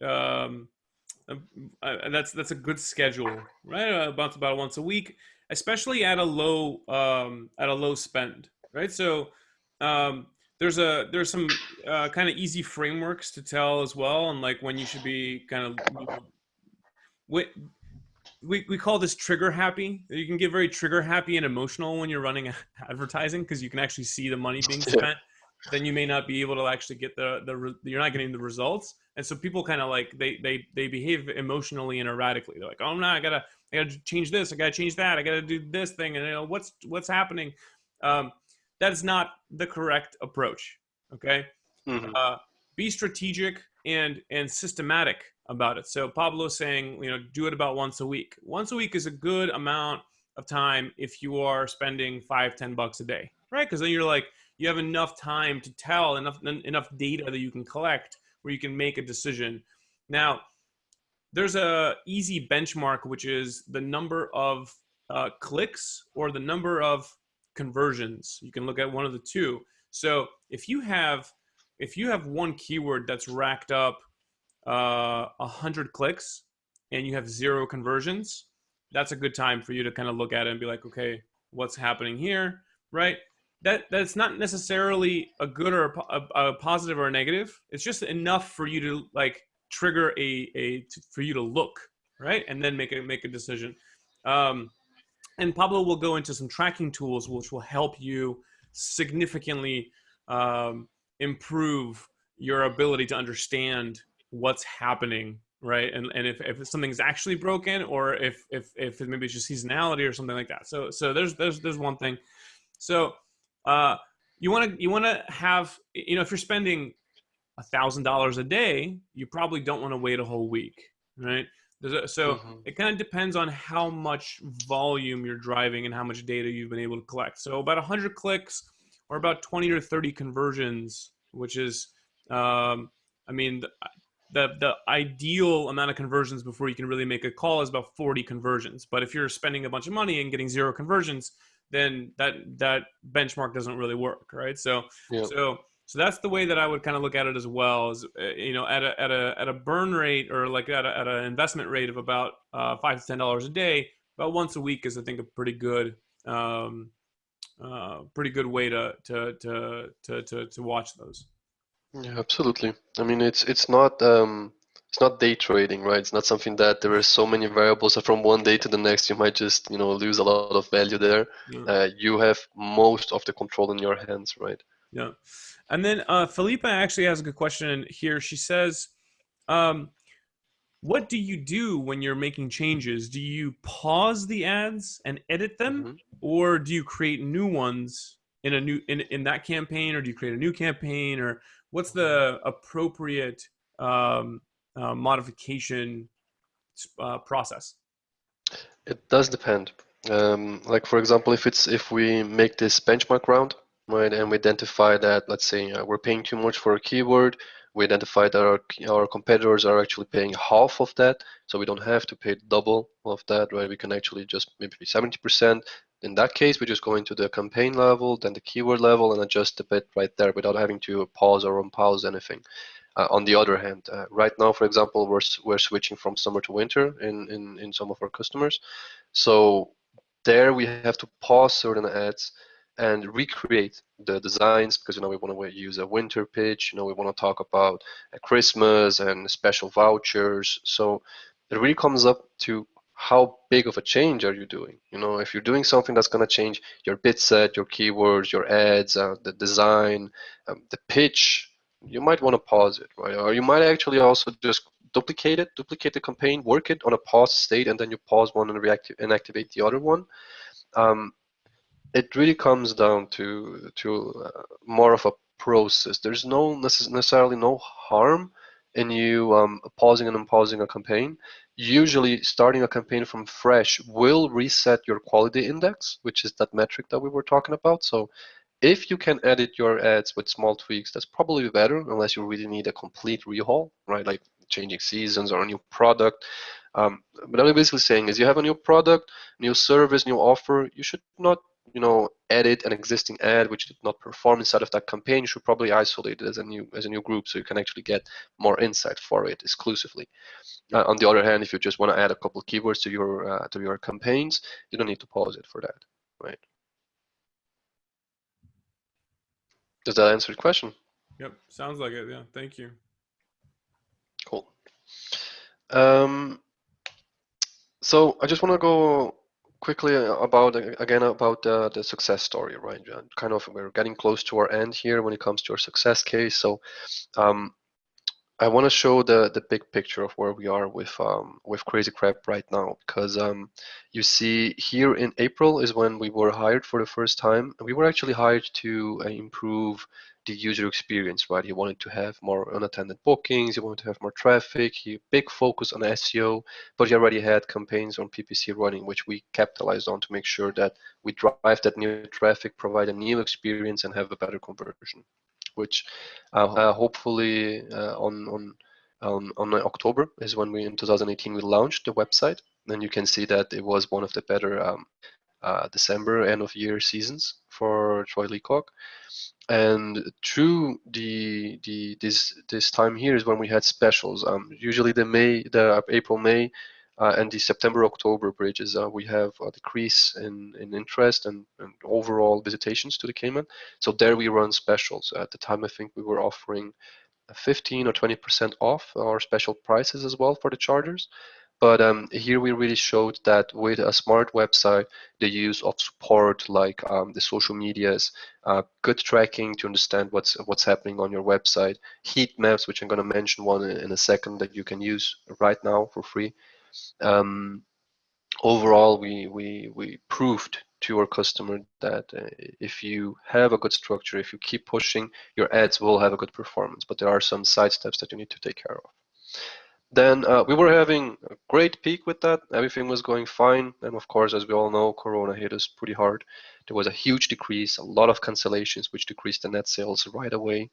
that's a good schedule, right? About once a week, especially at a low spend, right? So there's some kind of easy frameworks to tell as well, and like when you should be kind of we, we call this trigger happy. You can get very trigger happy and emotional when you're running advertising because you can actually see the money being Yeah. spent. Then you may not be able to actually get you're not getting the results, and so people kind of like they behave emotionally and erratically. They're like, oh no, I gotta change this, I gotta change that, I gotta do this thing, and what's happening. Um, that is not the correct approach. Okay, Hmm. uh, be strategic and systematic about it. So Pablo's saying, do it about once a week. Once a week is a good amount of time if you are spending $5-10 a day, right? Because then you have enough time to tell enough data that you can collect where you can make a decision. Now, there's a easy benchmark, which is the number of clicks or the number of conversions. You can look at one of the two. So if you have one keyword that's racked up 100 clicks and you have 0 conversions, that's a good time for you to kind of look at it and be like, okay, what's happening here, right? That's not necessarily a good or a positive or a negative. It's just enough for you to like trigger for you to look, right, and then make a decision. Um, and Pablo will go into some tracking tools which will help you significantly improve your ability to understand what's happening right? And if something's actually broken, or if maybe it's just seasonality or something like that. So there's one thing. So uh, you want to have, if you're spending $1,000 a day, you probably don't want to wait a whole week, right? So Hmm. it kind of depends on how much volume you're driving and how much data you've been able to collect. So about 100 clicks or about 20 or 30 conversions, which is, I mean, the ideal amount of conversions before you can really make a call is about 40 conversions. But if you're spending a bunch of money and getting 0 conversions, then that benchmark doesn't really work, right? So Yeah. so so that's the way that I would kind of look at it as well. Is at a burn rate, or like at an investment rate of about $5 to $10 a day, about once a week is, I think, a um, pretty good way to watch those. Yeah, absolutely. I mean, it's not day trading, right? It's not something that there are so many variables that from one day to the next you might just, lose a lot of value there. Yeah, You have most of the control in your hands, right? yeah. And then Felipa actually has a good question here. She says, um, what do you do when you're making changes? Do you pause the ads and edit them, Hmm. or do you create new ones in that campaign, or do you create a new campaign, or what's the appropriate modification process? It does depend. Like for example, if we make this benchmark round, right, and we identify that, let's say, we're paying too much for a keyword, we identify that our competitors are actually paying half of that, so we don't have to pay double of that, right? We can actually just maybe 70%. In that case, we just go into the campaign level, then the keyword level, and adjust a bit right there without having to pause or unpause anything. On the other hand, right now, for example, we're switching from summer to winter in some of our customers. So there we have to pause certain ads and recreate the designs because we want to use a winter pitch. We want to talk about Christmas and special vouchers. So it really comes up to how big of a change are you doing? If you're doing something that's going to change your bid set, your keywords, your ads, the design, the pitch, you might want to pause it, right? Or you might actually also just duplicate the campaign, work it on a pause state, and then you pause one and activate the other one. Um, it really comes down to more of a process. There's necessarily no harm in you pausing and unpausing a campaign. Usually, starting a campaign from fresh will reset your quality index, which is that metric that we were talking about. So if you can edit your ads with small tweaks, that's probably better, unless you really need a complete rehaul, right? Like changing seasons or a new product. But what I'm basically saying is you have a new product, new service, new offer. You should not, edit an existing ad which did not perform inside of that campaign. You should probably isolate it as a new group so you can actually get more insight for it exclusively. On the other hand, if you just want to add a couple of keywords to your campaigns, you don't need to pause it for that, right? Does that answer the question? Yep, sounds like it. Yeah, thank you. Cool. Um, so I just want to go quickly about the success story, right? Kind of we're getting close to our end here when it comes to our success case. So um, I want to show the big picture of where we are with Crazy Crab right now, because you see here in April is when we were hired for the first time. We were actually hired to improve the user experience, right? He wanted to have more unattended bookings, he wanted to have more traffic, he big focus on SEO, but he already had campaigns on PPC running, which we capitalized on to make sure that we drive that new traffic, provide a new experience, and have a better conversion, which hopefully on October is when we in 2018 we launched the website, and you can see that it was one of the better December end of year seasons for Troy Leacock. And through this time here is when we had specials. Usually the April, May, and the September, October bridges, we have a decrease in interest and overall visitations to the Cayman. So there we run specials. At the time, I think we were offering 15 or 20% off our special prices as well for the charters. But here we really showed that with a smart website, the use of support like the social medias, good tracking to understand what's happening on your website, heat maps, which I'm going to mention one in a second that you can use right now for free. Um, Overall, we proved to our customer that if you have a good structure, if you keep pushing, your ads will have a good performance. But there are some side steps that you need to take care of. Then we were having a great peak with that. Everything was going fine. And of course, as we all know, Corona hit us pretty hard. There was a huge decrease, a lot of cancellations, which decreased the net sales right away.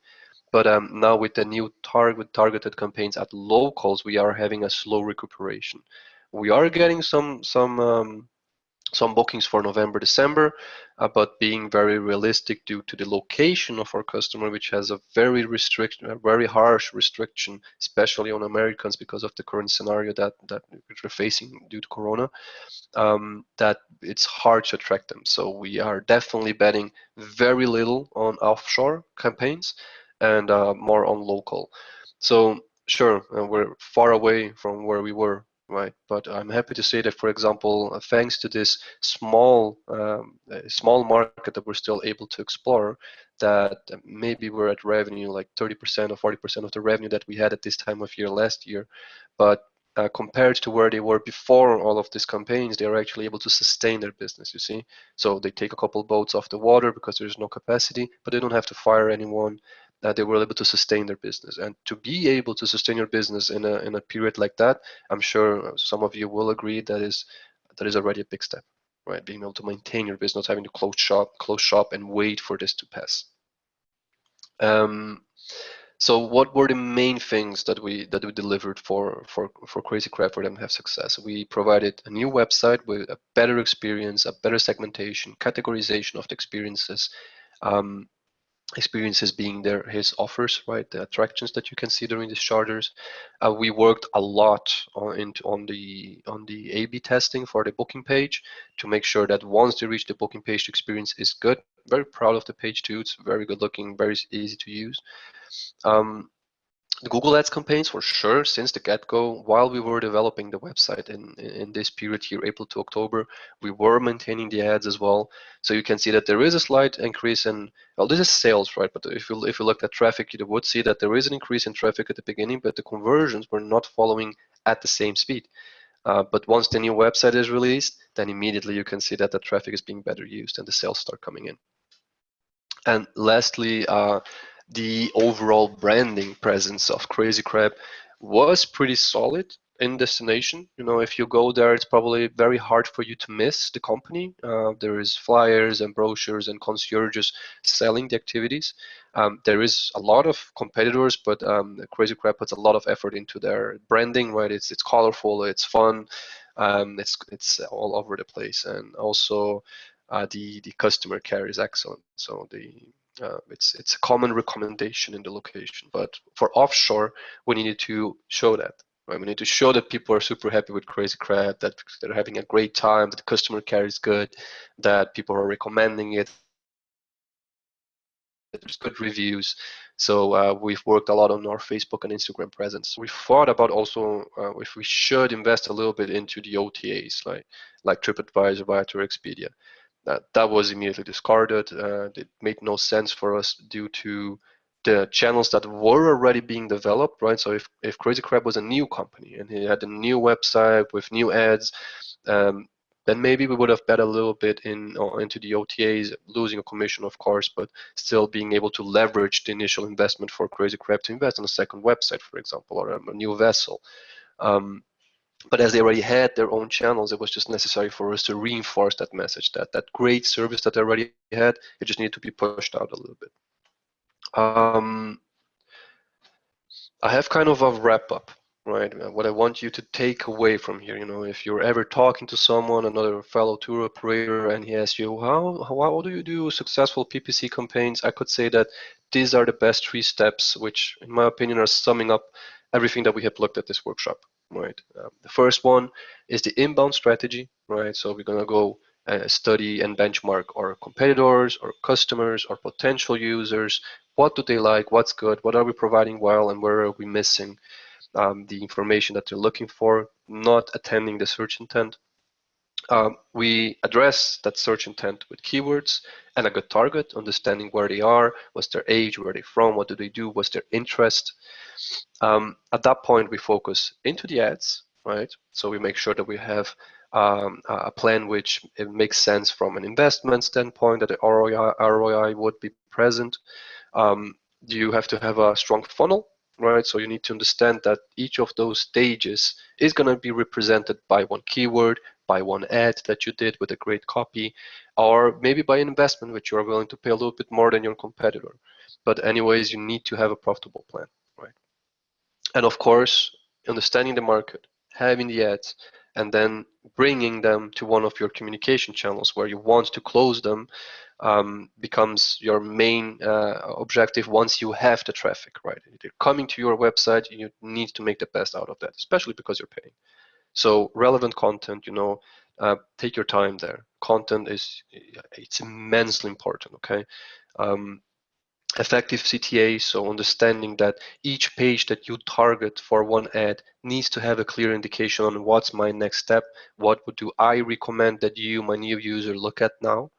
But now with the new targeted campaigns at locals, we are having a slow recuperation. We are getting some bookings for November, December, but being very realistic due to the location of our customer, which has a very harsh restriction, especially on Americans because of the current scenario that we're facing due to Corona, that it's hard to attract them. So we are definitely betting very little on offshore campaigns and more on local. So sure, we're far away from where we were, right? But I'm happy to say that, for example, thanks to this small market that we're still able to explore, that maybe we're at revenue like 30% or 40% of the revenue that we had at this time of year last year, but compared to where they were before all of these campaigns, they are actually able to sustain their business, you see. So they take a couple boats off the water because there's no capacity, but they don't have to fire anyone. They were able to sustain their business. And to be able to sustain your business in a period like that, I'm sure some of you will agree that is already a big step, right? Being able to maintain your business, not having to close shop and wait for this to pass. So what were the main things that we delivered for Crazy Crab for them to have success? We provided a new website with a better experience, a better segmentation, categorization of the experiences, um, experiences being his offers, right? The attractions that you can see during these charters. We worked a lot on the A/B testing for the booking page to make sure that once they reach the booking page, the experience is good. Very proud of the page too. It's very good looking, very easy to use. The Google Ads campaigns for sure since the get-go. While we were developing the website in this period here, April to October, we were maintaining the ads as well. So you can see that there is a slight increase in, well, this is sales, right? But if you look at traffic, you would see that there is an increase in traffic at the beginning, but the conversions were not following at the same speed. But once the new website is released, then immediately you can see that the traffic is being better used and the sales start coming in. And lastly, the overall branding presence of Crazy Crab was pretty solid in destination. You know, if you go there, it's probably very hard for you to miss the company. There is flyers and brochures and concierges selling the activities. There is a lot of competitors, but Crazy Crab puts a lot of effort into their branding. Right, it's colorful, it's fun, it's all over the place, and also the customer care is excellent. So it's a common recommendation in the location. But for offshore, we needed to show that. Right? We need to show that people are super happy with Crazy Crab, that they're having a great time, that the customer care is good, that people are recommending it, that there's good reviews. So we've worked a lot on our Facebook and Instagram presence. We thought about also if we should invest a little bit into the OTAs, like TripAdvisor, Viator, Expedia. That was immediately discarded. It made no sense for us due to the channels that were already being developed, right? So if Crazy Crab was a new company and he had a new website with new ads, then maybe we would have bet a little bit into the OTAs, losing a commission, of course, but still being able to leverage the initial investment for Crazy Crab to invest in a second website, for example, or a new vessel. But as they already had their own channels, it was just necessary for us to reinforce that message, that great service that they already had, it just needed to be pushed out a little bit. I have kind of a wrap up, right? What I want you to take away from here, you know, if you're ever talking to someone, another fellow tour operator, and he asks you, how do you do successful PPC campaigns? I could say that these are the best 3 steps, which in my opinion are summing up everything that we have looked at this workshop, right? The first one is the inbound strategy, right? So we're gonna go study and benchmark our competitors, our customers, our potential users. What do they like? What's good? What are we providing well? And where are we missing the information that they're looking for? not attending the search intent. We address that search intent with keywords and a good target, understanding where they are, what's their age, where they're from, what do they do, what's their interest. At that point, we focus into the ads, right? So we make sure that we have a plan which it makes sense from an investment standpoint, that the ROI would be present. You have to have a strong funnel, right? So you need to understand that each of those stages is going to be represented by one keyword, by one ad that you did with a great copy, or maybe by an investment which you are willing to pay a little bit more than your competitor. But anyways, you need to have a profitable plan, right? And of course, understanding the market, having the ads, and then bringing them to one of your communication channels where you want to close them becomes your main objective once you have the traffic, right? They're coming to your website, you need to make the best out of that, especially because you're paying. So relevant content, take your time there. Content it's immensely important, okay? Effective CTA, so understanding that each page that you target for one ad needs to have a clear indication on what's my next step, what do I recommend that you, my new user, look at now,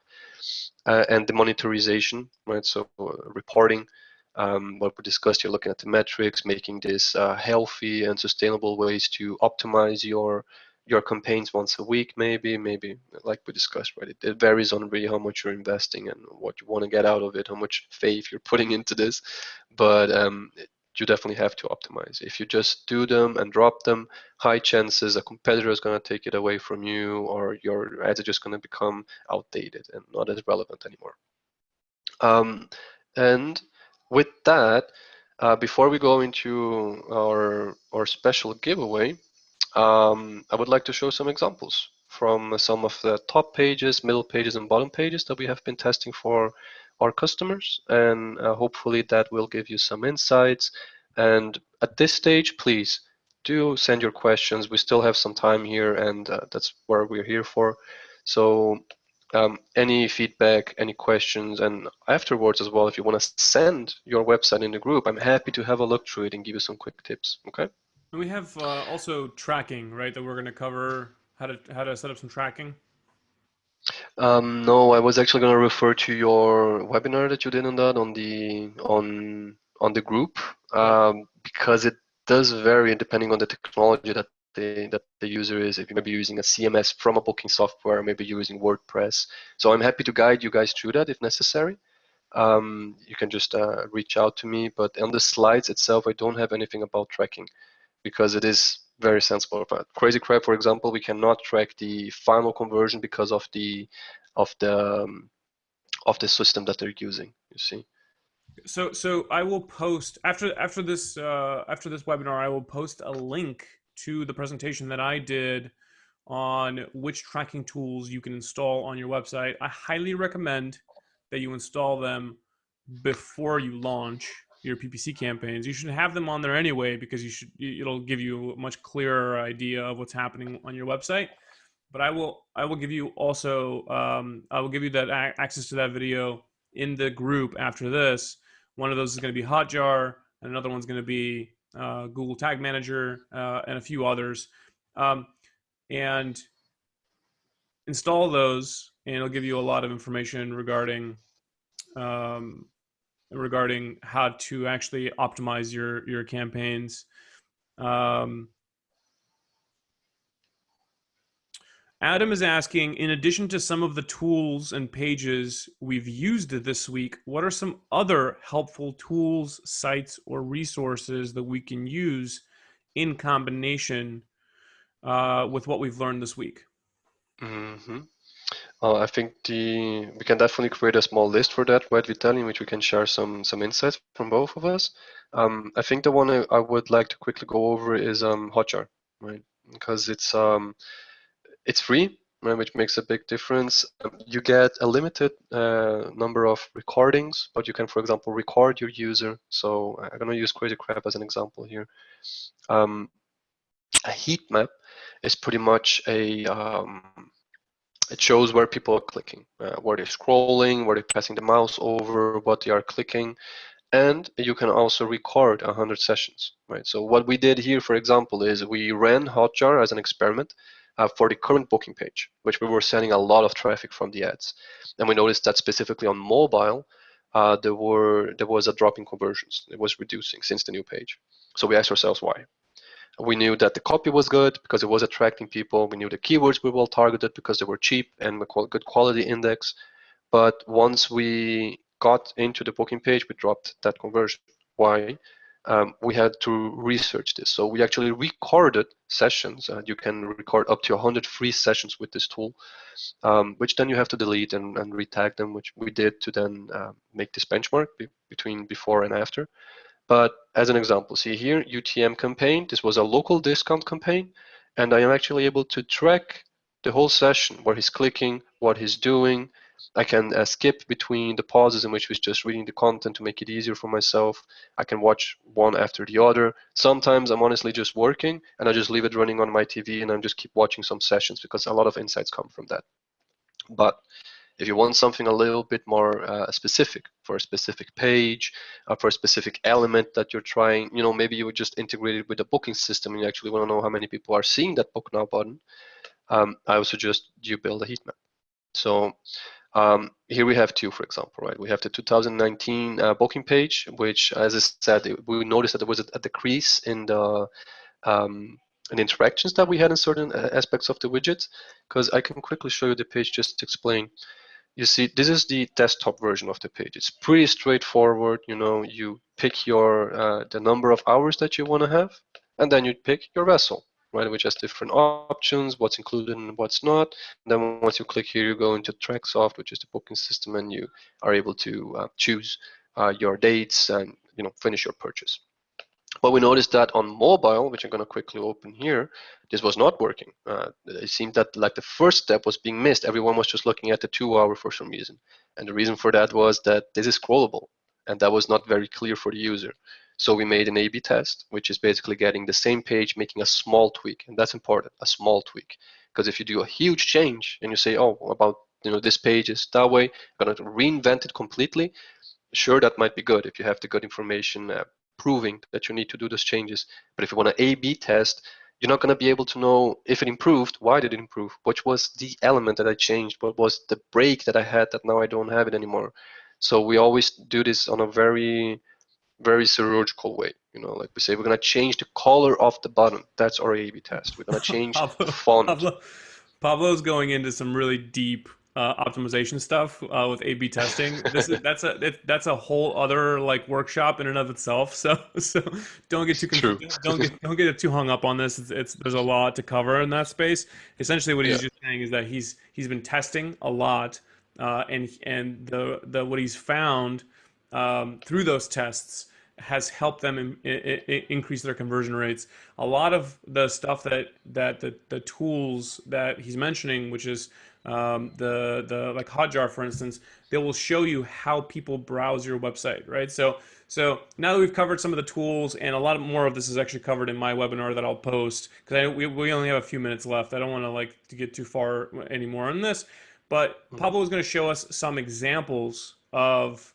and the monetization, right? So reporting, what we discussed here, looking at the metrics, making this healthy and sustainable ways to optimize your campaigns once a week, maybe like we discussed, right? It varies on really how much you're investing and what you want to get out of it, how much faith you're putting into this, but you definitely have to optimize. If you just do them and drop them, high chances a competitor is going to take it away from you, or your ads are just going to become outdated and not as relevant anymore. And with that, before we go into our special giveaway, I would like to show some examples from some of the top pages, middle pages, and bottom pages that we have been testing for our customers, and hopefully that will give you some insights. And at this stage, please do send your questions. We still have some time here, and that's where we're here for. So any feedback, any questions, and afterwards as well, if you want to send your website in the group, I'm happy to have a look through it and give you some quick tips. Okay. And we have also tracking, right? That we're going to cover how to set up some tracking. No, I was actually going to refer to your webinar that you did on that on the group, Yeah. because it does vary depending on the technology that the user is. If you may be using a CMS from a booking software, maybe you're using WordPress. So I'm happy to guide you guys through that if necessary. You can just reach out to me. But on the slides itself, I don't have anything about tracking because it is very sensible. But Crazy Crab, for example, we cannot track the final conversion because of the of the of the system that they're using. You see. So I will post after this webinar. I will post a link to the presentation that I did on which tracking tools you can install on your website. I highly recommend that you install them before you launch your PPC campaigns. You should have them on there anyway because it'll give you a much clearer idea of what's happening on your website. But I will give you also I will give you that access to that video in the group after this. One of those is going to be Hotjar, and another one's going to be Google Tag Manager, and a few others. And install those, and it'll give you a lot of information um, regarding how to actually optimize your campaigns. Adam is asking, in addition to some of the tools and pages we've used this week, what are some other helpful tools, sites, or resources that we can use in combination with what we've learned this week? Mm-hmm. I think we can definitely create a small list for that, right, Vitaly, in which we can share some insights from both of us. I think the one I would like to quickly go over is Hotjar, right? Because it's free, right, which makes a big difference. You get a limited number of recordings, but you can, for example, record your user. So I'm going to use Crazy Crab as an example here. A heat map is pretty much it shows where people are clicking, where they're scrolling, where they're passing the mouse over, what they are clicking. And you can also record 100 sessions, right? So what we did here, for example, is we ran Hotjar as an experiment for the current booking page, which we were sending a lot of traffic from the ads. And we noticed that specifically on mobile, there was a drop in conversions. It was reducing since the new page. So we asked ourselves why. We knew that the copy was good because it was attracting people. We knew the keywords were well targeted because they were cheap and a good quality index. But once we got into the booking page, we dropped that conversion. Why? We had to research this. So we actually recorded sessions. You can record up to 100 free sessions with this tool, which then you have to delete and retag them, which we did to then make this benchmark between before and after. But as an example, see here, UTM campaign, this was a local discount campaign, and I am actually able to track the whole session, where he's clicking, what he's doing. I can skip between the pauses in which he's just reading the content to make it easier for myself. I can watch one after the other. Sometimes I'm honestly just working and I just leave it running on my TV and I just keep watching some sessions because a lot of insights come from that. But if you want something a little bit more specific for a specific page, for a specific element that you're trying, maybe you would just integrate it with a booking system and you actually want to know how many people are seeing that book now button, I would suggest you build a heat map. So here we have two, for example, right? We have the 2019 booking page, which, as I said, we noticed that there was a decrease in the interactions that we had in certain aspects of the widget, because I can quickly show you the page just to explain. You see, this is the desktop version of the page. It's pretty straightforward. You pick your the number of hours that you want to have, and then you pick your vessel, right, which has different options, what's included and what's not. And then once you click here, you go into Tracksoft, which is the booking system, and you are able to choose your dates and finish your purchase. But we noticed that on mobile, which I'm going to quickly open here, this was not working. It seemed that like the first step was being missed. Everyone was just looking at the 2 hour for some reason. And the reason for that was that this is scrollable. And that was not very clear for the user. So we made an A/B test, which is basically getting the same page, making a small tweak. And that's important, a small tweak. Because if you do a huge change and you say, oh, about this page is that way, I'm going to reinvent it completely, sure, that might be good if you have the good information proving that you need to do those changes. But if you want to A/B test, you're not going to be able to know if it improved, why did it improve, which was the element that I changed, what was the break that I had that now I don't have it anymore. So we always do this on a very, very surgical way. Like we say, we're going to change the color of the button. That's our A/B test. We're going to change the Pablo, font. Pablo, Pablo's going into some really deep optimization stuff with A/B testing. That's a whole other like workshop in and of itself. So don't get too True. don't get too hung up on this. There's a lot to cover in that space. Essentially, what Yeah. he's just saying is that he's been testing a lot, and the what he's found through those tests has helped them increase their conversion rates. A lot of the stuff that the tools that he's mentioning, which is the like Hotjar, for instance, they will show you how people browse your website, right? So now that we've covered some of the tools, and a lot more of this is actually covered in my webinar that I'll post, because we only have a few minutes left. I don't want to get too far anymore on this, but Pablo is going to show us some examples of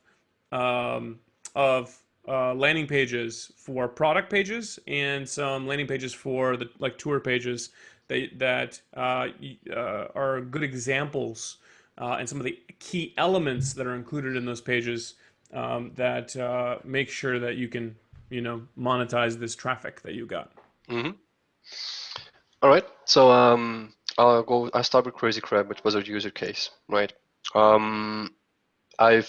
landing pages for product pages and some landing pages for the like tour pages that are good examples, and some of the key elements that are included in those pages that make sure that you can monetize this traffic that you got. Mm-hmm. All right. So I'll start with Crazy Crab, which was our user case, right? I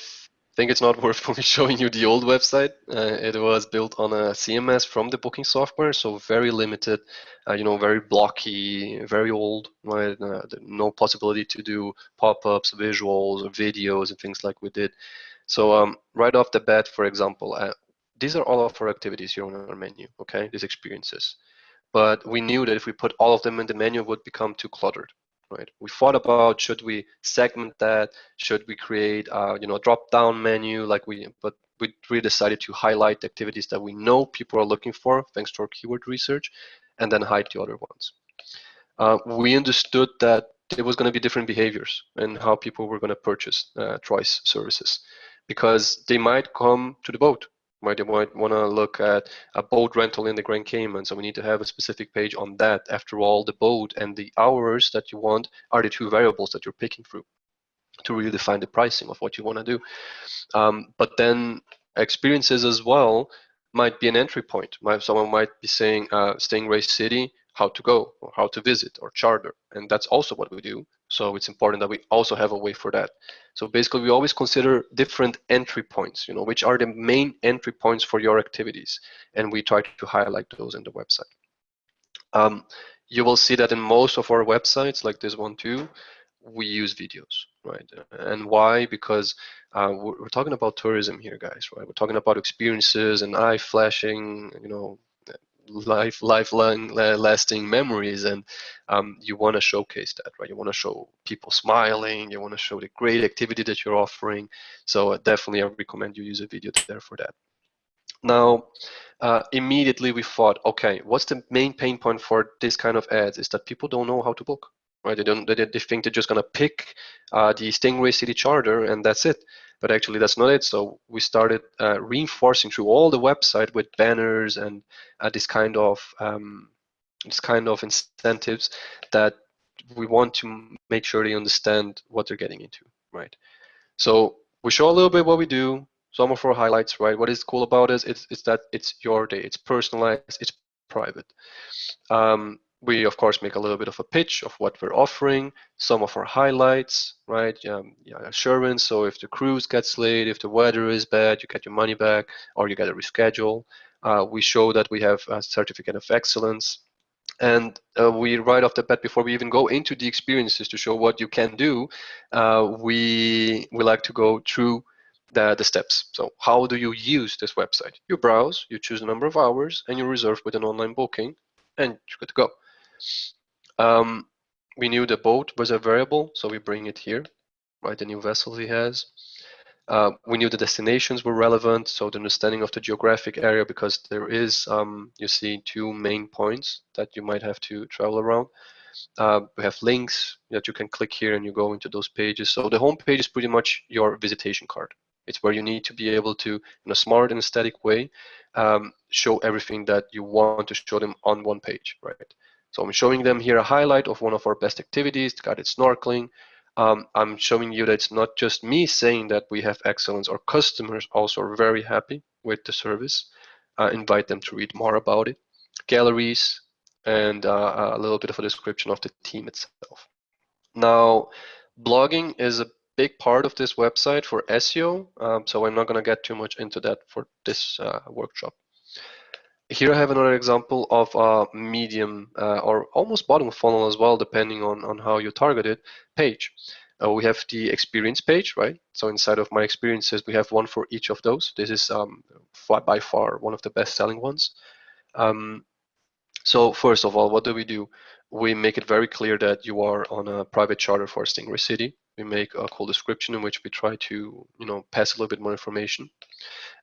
think it's not worth me showing you the old website. It was built on a CMS from the booking software, so very limited, very blocky, very old, right? No possibility to do pop-ups, visuals, or videos, and things like we did. So right off the bat, for example, these are all of our activities here on our menu, okay? These experiences. But we knew that if we put all of them in the menu, it would become too cluttered, right? We thought about, should we segment that? Should we create a drop-down menu but we really decided to highlight the activities that we know people are looking for thanks to our keyword research, and then hide the other ones. We understood that there was going to be different behaviors in how people were going to purchase Troy's services, because they might come to the boat right? They might want to look at a boat rental in the Grand Cayman, so we need to have a specific page on that. After all, the boat and the hours that you want are the two variables that you're picking through to really define the pricing of what you want to do. But then experiences as well might be an entry point. Someone might be saying, Stingray City, how to go, or how to visit, or charter. And that's also what we do. So it's important that we also have a way for that. So basically, we always consider different entry points, which are the main entry points for your activities. And we try to highlight those in the website. You will see that in most of our websites, like this one too, we use videos, right? And why? Because we're talking about tourism here, guys, right? We're talking about experiences and eye flashing, lifelong lasting memories, and you want to showcase that, right? You want to show people smiling, you want to show the great activity that you're offering. So definitely I recommend you use a video there for that. Now, immediately we thought, okay, what's the main pain point for this kind of ads is that people don't know how to book, right? They think they're just gonna pick the Stingray City Charter and that's it. But actually that's not it. So we started reinforcing through all the website with banners and this kind of incentives that we want to make sure they understand what they're getting into, right? So we show a little bit what we do, some of our highlights, right? What is cool about it is that it's your day, it's personalized, it's private. We of course make a little bit of a pitch of what we're offering, some of our highlights, right? Assurance. So if the cruise gets late, if the weather is bad, you get your money back, or you get a reschedule. We show that we have a certificate of excellence. And we right off the bat, before we even go into the experiences to show what you can do, we like to go through the steps. So how do you use this website? You browse, you choose a number of hours, and you reserve with an online booking, and you're good to go. We knew the boat was a variable, so we bring it here, right? The new vessel he has. We knew the destinations were relevant, so the understanding of the geographic area, because there is, you see, two main points that you might have to travel around. We have links that you can click here and you go into those pages. So the home page is pretty much your visitation card. It's where you need to be able to, in a smart and aesthetic way, show everything that you want to show them on one page, right? So I'm showing them here a highlight of one of our best activities, guided snorkeling. I'm showing you that it's not just me saying that we have excellence. Our customers also are very happy with the service. Invite them to read more about it. Galleries, and a little bit of a description of the team itself. Now, blogging is a big part of this website for SEO, so I'm not going to get too much into that for this workshop. Here I have another example of a medium or almost bottom funnel as well, depending on how you target it, page. We have the experience page, right? So inside of my experiences, we have one for each of those. This is by far one of the best selling ones. So first of all, what do? We make it very clear that you are on a private charter for Stingray City. We make a cool description in which we try to, pass a little bit more information.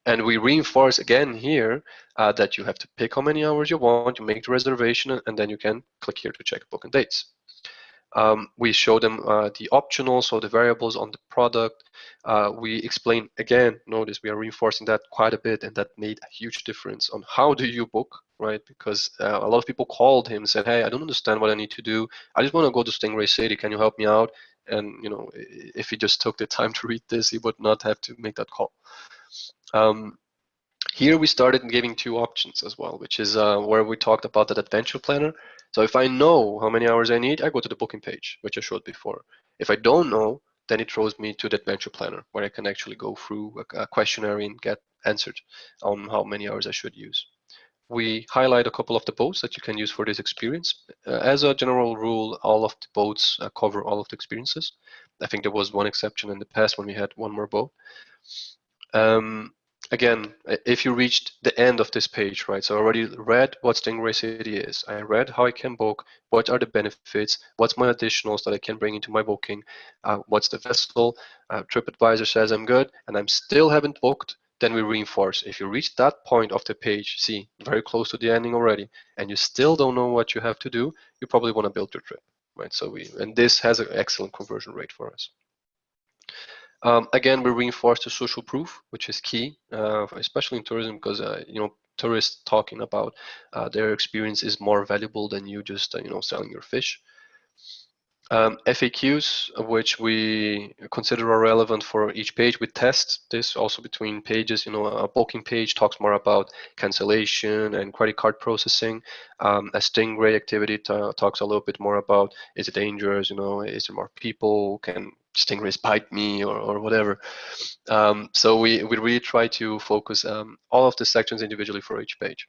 And we reinforce again here that you have to pick how many hours you want, you make the reservation, and then you can click here to check book and dates. We show them the optional, so the variables on the product. We explain, again, notice we are reinforcing that quite a bit, and that made a huge difference on how do you book, right? Because a lot of people called him and said, hey, I don't understand what I need to do. I just want to go to Stingray City. Can you help me out? And if he just took the time to read this, he would not have to make that call. Here we started giving two options as well, which is where we talked about that adventure planner. So if I know how many hours I need, I go to the booking page, which I showed before. If I don't know, then it throws me to the adventure planner, where I can actually go through a questionnaire and get answered on how many hours I should use. We highlight a couple of the boats that you can use for this experience. As a general rule, all of the boats cover all of the experiences. I think there was one exception in the past when we had one more boat. Again, if you reached the end of this page, right? So I already read what Stingray City is. I read how I can book, what are the benefits, what's my additionals that I can bring into my booking, what's the vessel, TripAdvisor says I'm good, and I'm still haven't booked, then we reinforce. If you reach that point of the page, see, very close to the ending already, and you still don't know what you have to do, you probably want to build your trip, right? So and this has an excellent conversion rate for us. Again, we reinforce the social proof, which is key, especially in tourism, because tourists talking about their experience is more valuable than you just selling your fish. FAQs, which we consider are relevant for each page. We test this also between pages. A booking page talks more about cancellation and credit card processing. A Stingray activity talks a little bit more about, is it dangerous? Is there more people? Can stingrays bite me or whatever? So we really try to focus all of the sections individually for each page.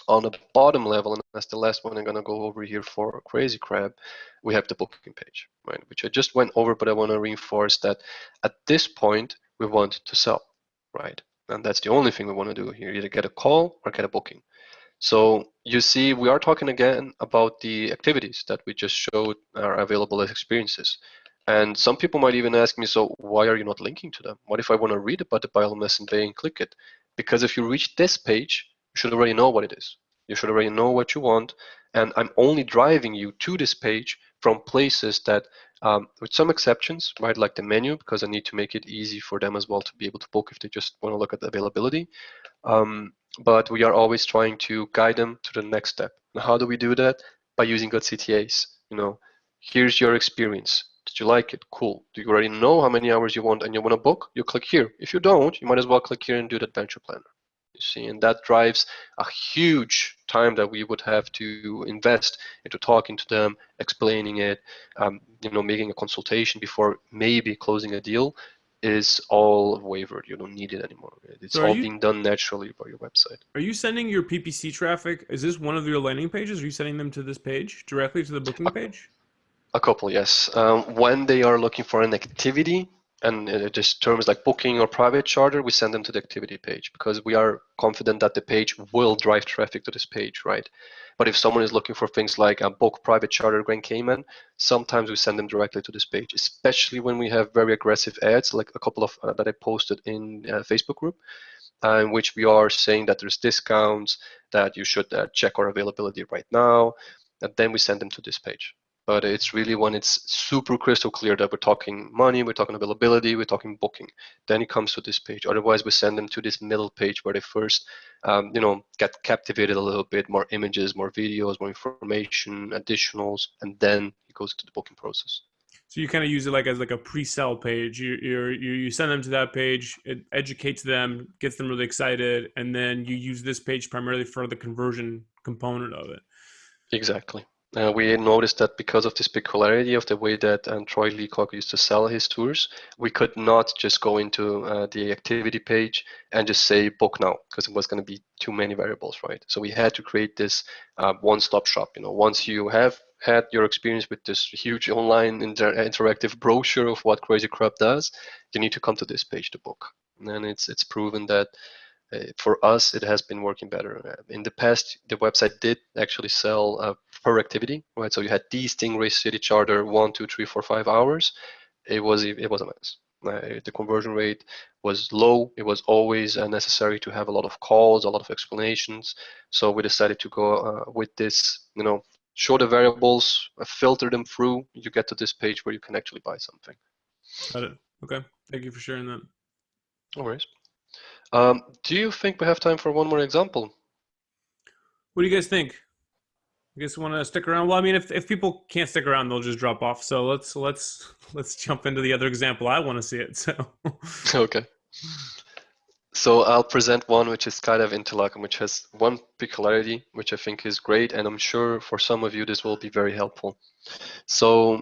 On the bottom level, and that's the last one I'm going to go over here for Crazy Crab, we have the booking page, right? Which I just went over, but I want to reinforce that at this point, we want to sell, right? And that's the only thing we want to do here, either get a call or get a booking. So you see, we are talking again about the activities that we just showed are available as experiences. And some people might even ask me, so why are you not linking to them? What if I want to read about the biomass bay and click it? Because if you reach this page, you should already know what it is. You should already know what you want. And I'm only driving you to this page from places that, with some exceptions, right, like the menu, because I need to make it easy for them as well to be able to book if they just want to look at the availability. But we are always trying to guide them to the next step. And how do we do that? By using good CTAs. Here's your experience. Did you like it? Cool. Do you already know how many hours you want and you want to book? You click here. If you don't, you might as well click here and do the adventure planner. You see, and that drives a huge time that we would have to invest into talking to them, explaining it, making a consultation before maybe closing a deal is all wavered. You don't need it anymore. It's So all being done naturally by your website. are you sending your PPC traffic? Is this one of your landing pages? Are you sending them to this page directly to the booking page? A couple, yes. When they are looking for an activity, and just terms like booking or private charter, we send them to the activity page because we are confident that the page will drive traffic to this page, right? But if someone is looking for things like a book private charter Grand Cayman, sometimes we send them directly to this page, especially when we have very aggressive ads, like a couple of that I posted in Facebook group, in which we are saying that there's discounts, that you should check our availability right now, and then we send them to this page. But it's really when it's super crystal clear that we're talking money, we're talking availability, we're talking booking. Then it comes to this page. Otherwise, we send them to this middle page where they first, get captivated a little bit, more images, more videos, more information, additionals, and then it goes to the booking process. So you kind of use it like as like a pre-sell page. You send them to that page, it educates them, gets them really excited, and then you use this page primarily for the conversion component of it. Exactly. We noticed that because of this peculiarity of the way that Troy Leacock used to sell his tours, we could not just go into the activity page and just say book now, because it was going to be too many variables, right? So we had to create this one-stop shop. Once you have had your experience with this huge online interactive brochure of what Crazy Crab does, you need to come to this page to book. And it's proven that for us, it has been working better. In the past, the website did actually sell per activity, right? So you had the Stingray City Charter 1, 2, 3, 4, 5 hours. It was a mess. The conversion rate was low. It was always necessary to have a lot of calls, a lot of explanations. So we decided to go with this, show the variables, filter them through. You get to this page where you can actually buy something. Got it. Okay. Thank you for sharing that. No worries. Do you think we have time for one more example? What do you guys think? You guys want to stick around? Well, I mean, if people can't stick around, they'll just drop off. So let's jump into the other example. I want to see it. So Okay. So I'll present one which is Skydive Interlaken, which has one peculiarity which I think is great, and I'm sure for some of you this will be very helpful. So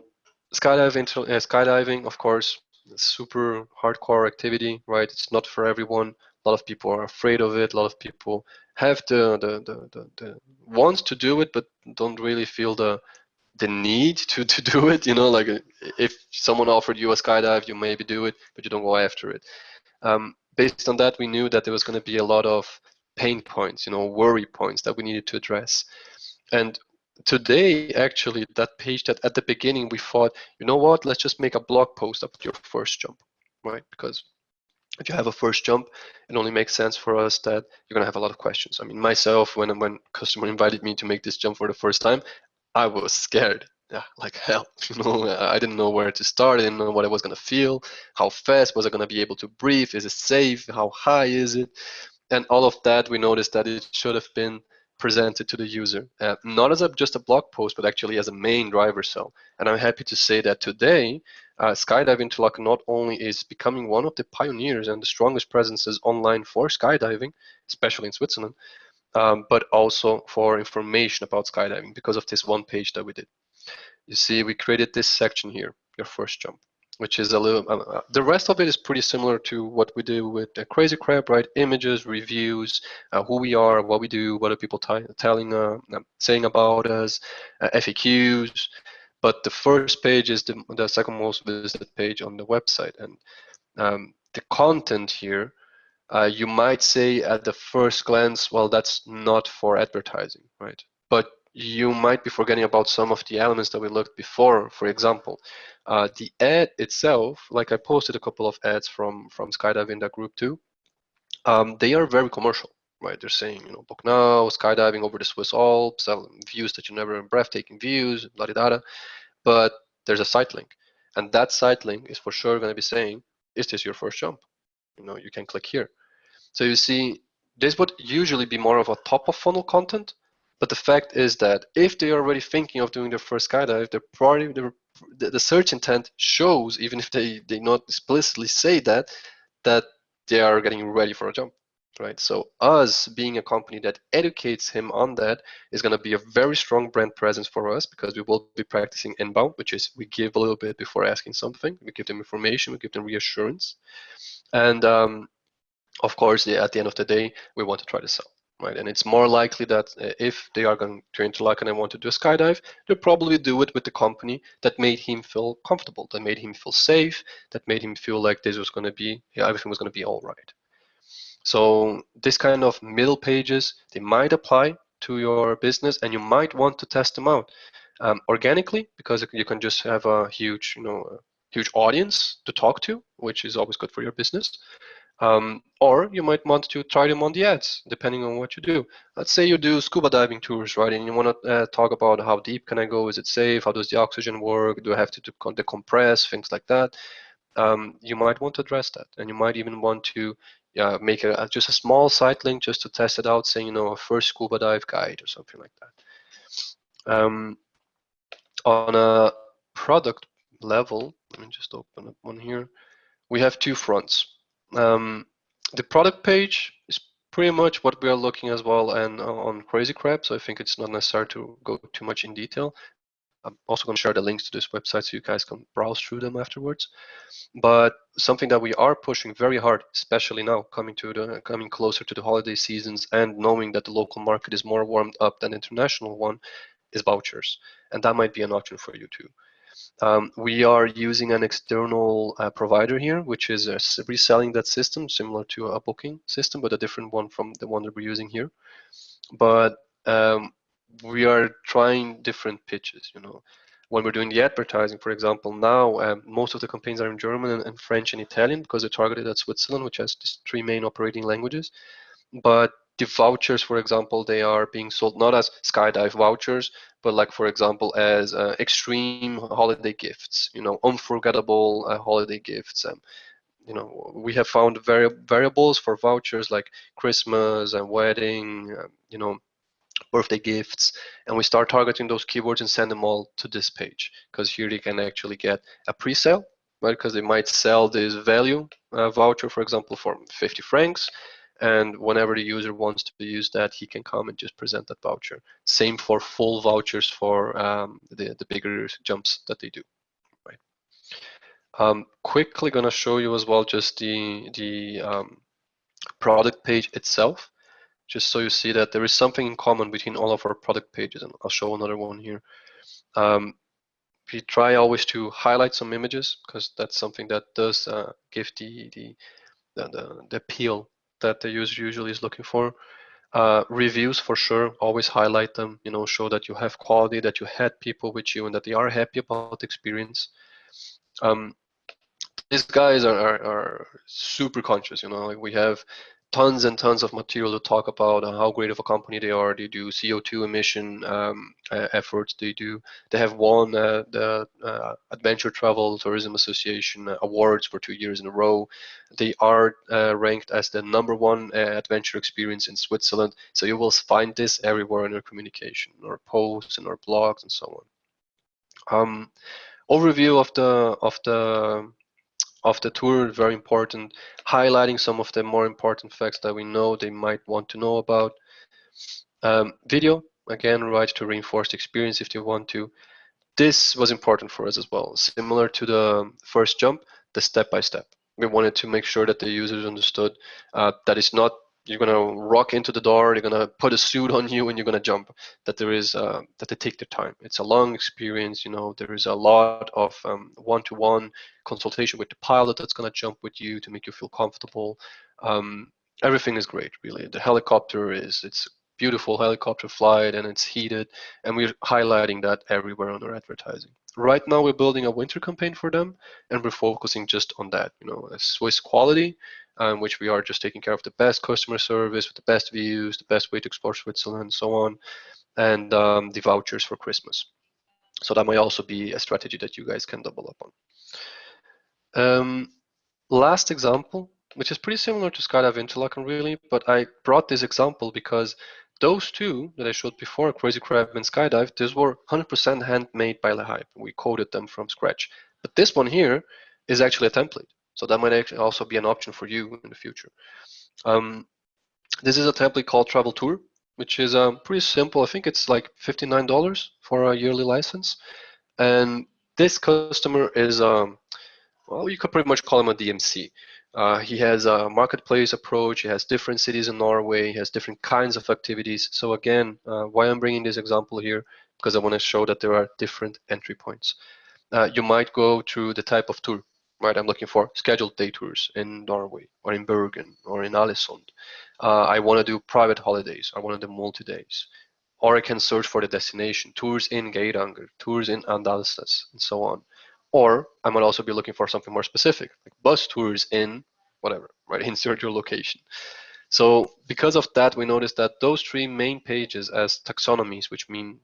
skydiving, of course, super hardcore activity, right? It's not for everyone. A lot of people are afraid of it. A lot of people have the wants to do it, but don't really feel the need to do it. Like if someone offered you a skydive, you maybe do it, but you don't go after it. Based on that, we knew that there was going to be a lot of pain points, worry points that we needed to address. And today, actually, that page that at the beginning we thought, you know what, let's just make a blog post about your first jump, right? Because if you have a first jump, it only makes sense for us that you're going to have a lot of questions. I mean, myself, when customer invited me to make this jump for the first time, I was scared. yeah, like hell. I didn't know where to start. I didn't know what I was gonna feel. How fast was I gonna be able to breathe? Is it safe? How high is it? And all of that, we noticed that it should have been presented to the user, not as just a blog post, but actually as a main driver cell. And I'm happy to say that today, Skydive Interlock not only is becoming one of the pioneers and the strongest presences online for skydiving, especially in Switzerland, but also for information about skydiving because of this one page that we did. You see, we created this section here, your first jump, which is a little, the rest of it is pretty similar to what we do with Crazy Crab, right? Images, reviews, who we are, what we do, what are people saying about us, FAQs. But the first page is the second most visited page on the website. And the content here, you might say at the first glance, well, that's not for advertising, right? But you might be forgetting about some of the elements that we looked before. For example, the ad itself, like I posted a couple of ads from Skydive in that group too, they are very commercial, right? They're saying, book now, skydiving over the Swiss Alps, views that you never, breathtaking views, la da da. But there's a site link, and that site link is for sure going to be saying, is this your first jump? You can click here. So you see, this would usually be more of a top of funnel content, but the fact is that if they are already thinking of doing their first skydive, the search intent shows, even if they not explicitly say that they are getting ready for a jump, right? So us being a company that educates him on that is going to be a very strong brand presence for us, because we will be practicing inbound, which is we give a little bit before asking something. We give them information, we give them reassurance, and of course, at the end of the day, we want to try to sell, right? And it's more likely that if they are going to Interlaken and want to do a skydive, they'll probably do it with the company that made him feel comfortable, that made him feel safe, that made him feel like this was going to be, everything was going to be all right. So this kind of middle pages, they might apply to your business, and you might want to test them out organically, because you can just have a huge audience to talk to, which is always good for your business. Or you might want to try them on the ads, depending on what you do. Let's say you do scuba diving tours, right? And you want to talk about how deep can I go? Is it safe? How does the oxygen work? Do I have to decompress? Things like that. You might want to address that, and you might even want to make just a small site link just to test it out, saying, a first scuba dive guide or something like that. On a product level, let me just open up one here. We have two fronts. The product page is pretty much what we are looking as well, and on Crazy Crab, so I think it's not necessary to go too much in detail. I'm also going to share the links to this website so you guys can browse through them afterwards. But something that we are pushing very hard, especially now coming closer to the holiday seasons and knowing that the local market is more warmed up than the international one, is vouchers, and that might be an option for you too. We are using an external provider here, which is reselling that system, similar to a booking system, but a different one from the one that we're using here. But we are trying different pitches. When we're doing the advertising, for example, now most of the campaigns are in German and French and Italian, because they're targeted at Switzerland, which has these three main operating languages. But the vouchers, for example, they are being sold not as skydive vouchers, but like, for example, as extreme holiday gifts, unforgettable holiday gifts. We have found variables for vouchers like Christmas and wedding, birthday gifts, and we start targeting those keywords and send them all to this page, because here they can actually get a pre-sale, right? Because they might sell this value voucher, for example, for 50 francs, and whenever the user wants to use that, he can come and just present that voucher. Same for full vouchers for the bigger jumps that they do, right? Quickly gonna show you as well just the product page itself, just so you see that there is something in common between all of our product pages, and I'll show another one here. We try always to highlight some images, because that's something that does give the appeal that the user usually is looking for. Reviews, for sure, always highlight them, show that you have quality, that you had people with you, and that they are happy about the experience. These guys are super conscious, like we have tons and tons of material to talk about how great of a company they are. They do CO2 emission efforts. They have won the Adventure Travel Tourism Association awards for 2 years in a row. They are ranked as the #1 adventure experience in Switzerland. So you will find this everywhere in their communication, or posts, and our blogs, and so on. Overview of the tour, very important, highlighting some of the more important facts that we know they might want to know about. Video, again, right, to reinforce the experience if you want to. This was important for us as well. Similar to the first jump, the step-by-step. We wanted to make sure that the users understood that it's not you're gonna rock into the door, they're gonna put a suit on you, and you're gonna jump. That there is that they take their time. It's a long experience. There is a lot of one-to-one consultation with the pilot that's gonna jump with you to make you feel comfortable. Everything is great, really. The helicopter it's beautiful helicopter flight, and it's heated, and we're highlighting that everywhere on our advertising. Right now we're building a winter campaign for them, and we're focusing just on that, a Swiss quality, which we are just taking care of the best customer service with the best views, the best way to explore Switzerland, and so on, and the vouchers for Christmas. So that might also be a strategy that you guys can double up on. Last example, which is pretty similar to Skydive Interlaken really, but I brought this example because those two that I showed before, Crazy Crab and Skydive, these were 100% handmade by Lehype. We coded them from scratch. But this one here is actually a template. So that might actually also be an option for you in the future. This is a template called Travel Tour, which is pretty simple. I think it's like $59 for a yearly license. And this customer is well, you could pretty much call him a DMC. He has a marketplace approach. He has different cities in Norway. He has different kinds of activities. So again, why I'm bringing this example here, because I want to show that there are different entry points. You might go through the type of tour, right? I'm looking for scheduled day tours in Norway or in Bergen or in Aalesund. I want to do private holidays. I want to do multi-days. Or I can search for the destination, tours in Geiranger, tours in Andalsas, and so on. Or I might also be looking for something more specific, like bus tours in whatever, right? Insert your location. So because of that, we noticed that those three main pages as taxonomies, which mean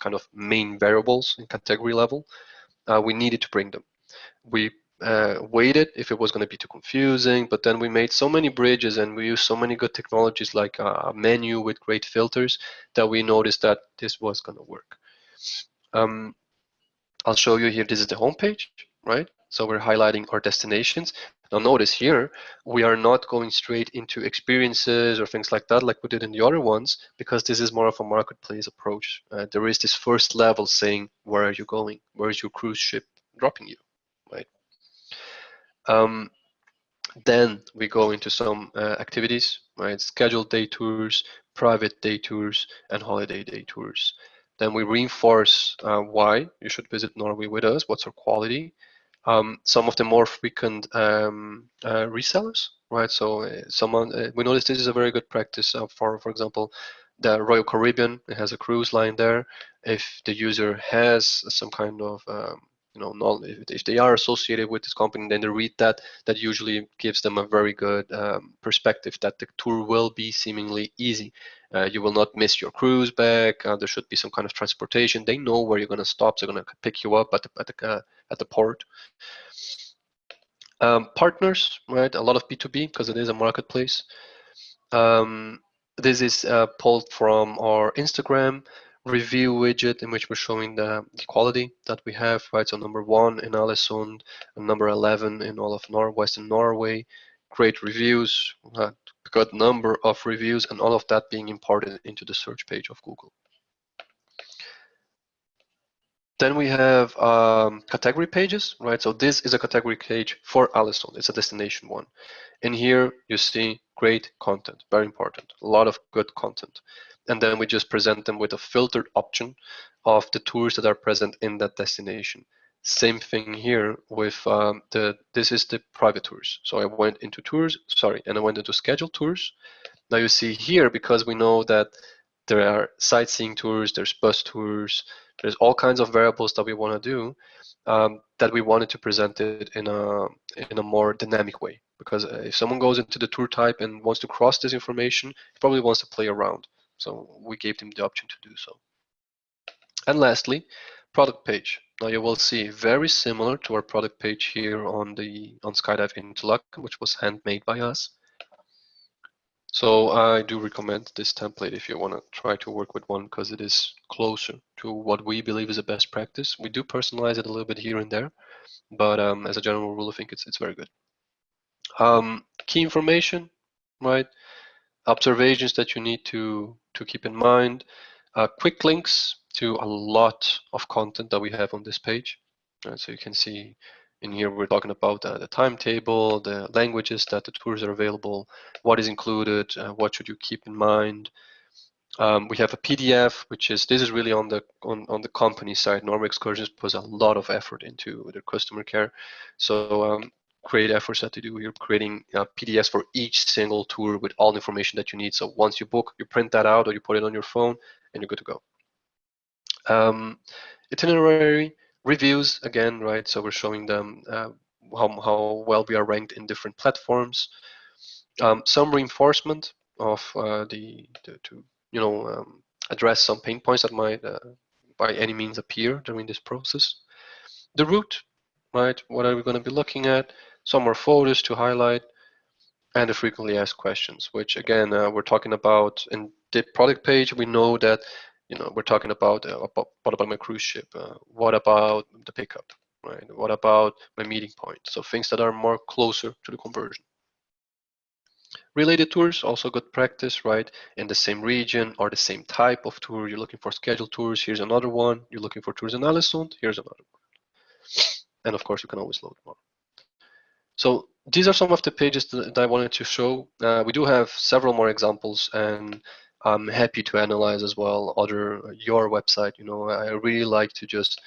kind of main variables in category level, we needed to bring them. We waited if it was going to be too confusing, but then we made so many bridges and we used so many good technologies like a menu with great filters that we noticed that this was going to work. I'll show you here, this is the home page, right? So we're highlighting our destinations. Now notice here, we are not going straight into experiences or things like that like we did in the other ones, because this is more of a marketplace approach. There is this first level saying, where are you going? Where is your cruise ship dropping you, right? Then we go into some activities, right? Scheduled day tours, private day tours, and holiday day tours. Then we reinforce why you should visit Norway with us, what's our quality. Some of the more frequent resellers, right? So we notice this is a very good practice for example, the Royal Caribbean. It has a cruise line there. If the user has some kind of if they are associated with this company, then they read that. That usually gives them a very good perspective that the tour will be seemingly easy. You will not miss your cruise back. There should be some kind of transportation. They know where you're going to stop. So they're going to pick you up at the port. Partners, right? A lot of B2B because it is a marketplace. This is pulled from our Instagram review widget in which we're showing the quality that we have, right? So #1 in Aalesund and #11 in all of Western Norway. Great reviews, good number of reviews, and all of that being imported into the search page of Google. Then we have category pages, right? So this is a category page for Aalesund. It's a destination one. In here, you see great content, very important, a lot of good content. And then we just present them with a filtered option of the tours that are present in that destination. Same thing here with this is the private tours. So I went into tours, and I went into scheduled tours. Now you see here, because we know that there are sightseeing tours, there's bus tours, there's all kinds of variables that we want to do, that we wanted to present it in a more dynamic way. because if someone goes into the tour type and wants to cross this information, he probably wants to play around. So we gave them the option to do so. And lastly, product page. Now you will see very similar to our product page here on Skydive Interlaken, which was handmade by us. So I do recommend this template if you want to try to work with one, because it is closer to what we believe is a best practice. We do personalize it a little bit here and there, but as a general rule, I think it's very good. Key information, right? Observations that you need to keep in mind. Quick links to a lot of content that we have on this page. Right, so you can see in here we're talking about the timetable, the languages that the tours are available, what is included, what should you keep in mind. We have a PDF, which is this is really on the company side. Norway Excursions puts a lot of effort into their customer care, so great efforts that they do here, creating PDFs for each single tour with all the information that you need. So once you book, you print that out or you put it on your phone, and you're good to go. Itinerary reviews again, right? So we're showing them how well we are ranked in different platforms. Some reinforcement of to address some pain points that might by any means appear during this process. The route, right? What are we going to be looking at? Some more photos to highlight, and the frequently asked questions, which again we're talking about in the product page. We know that we're talking about what about my cruise ship? What about the pickup? Right? What about my meeting point? So things that are more closer to the conversion. Related tours, also good practice, right? In the same region or the same type of tour. You're looking for scheduled tours, here's another one. You're looking for tours in Alessund, here's another one. And of course, you can always load more. So these are some of the pages that I wanted to show. We do have several more examples, and I'm happy to analyze as well your website. I really like to just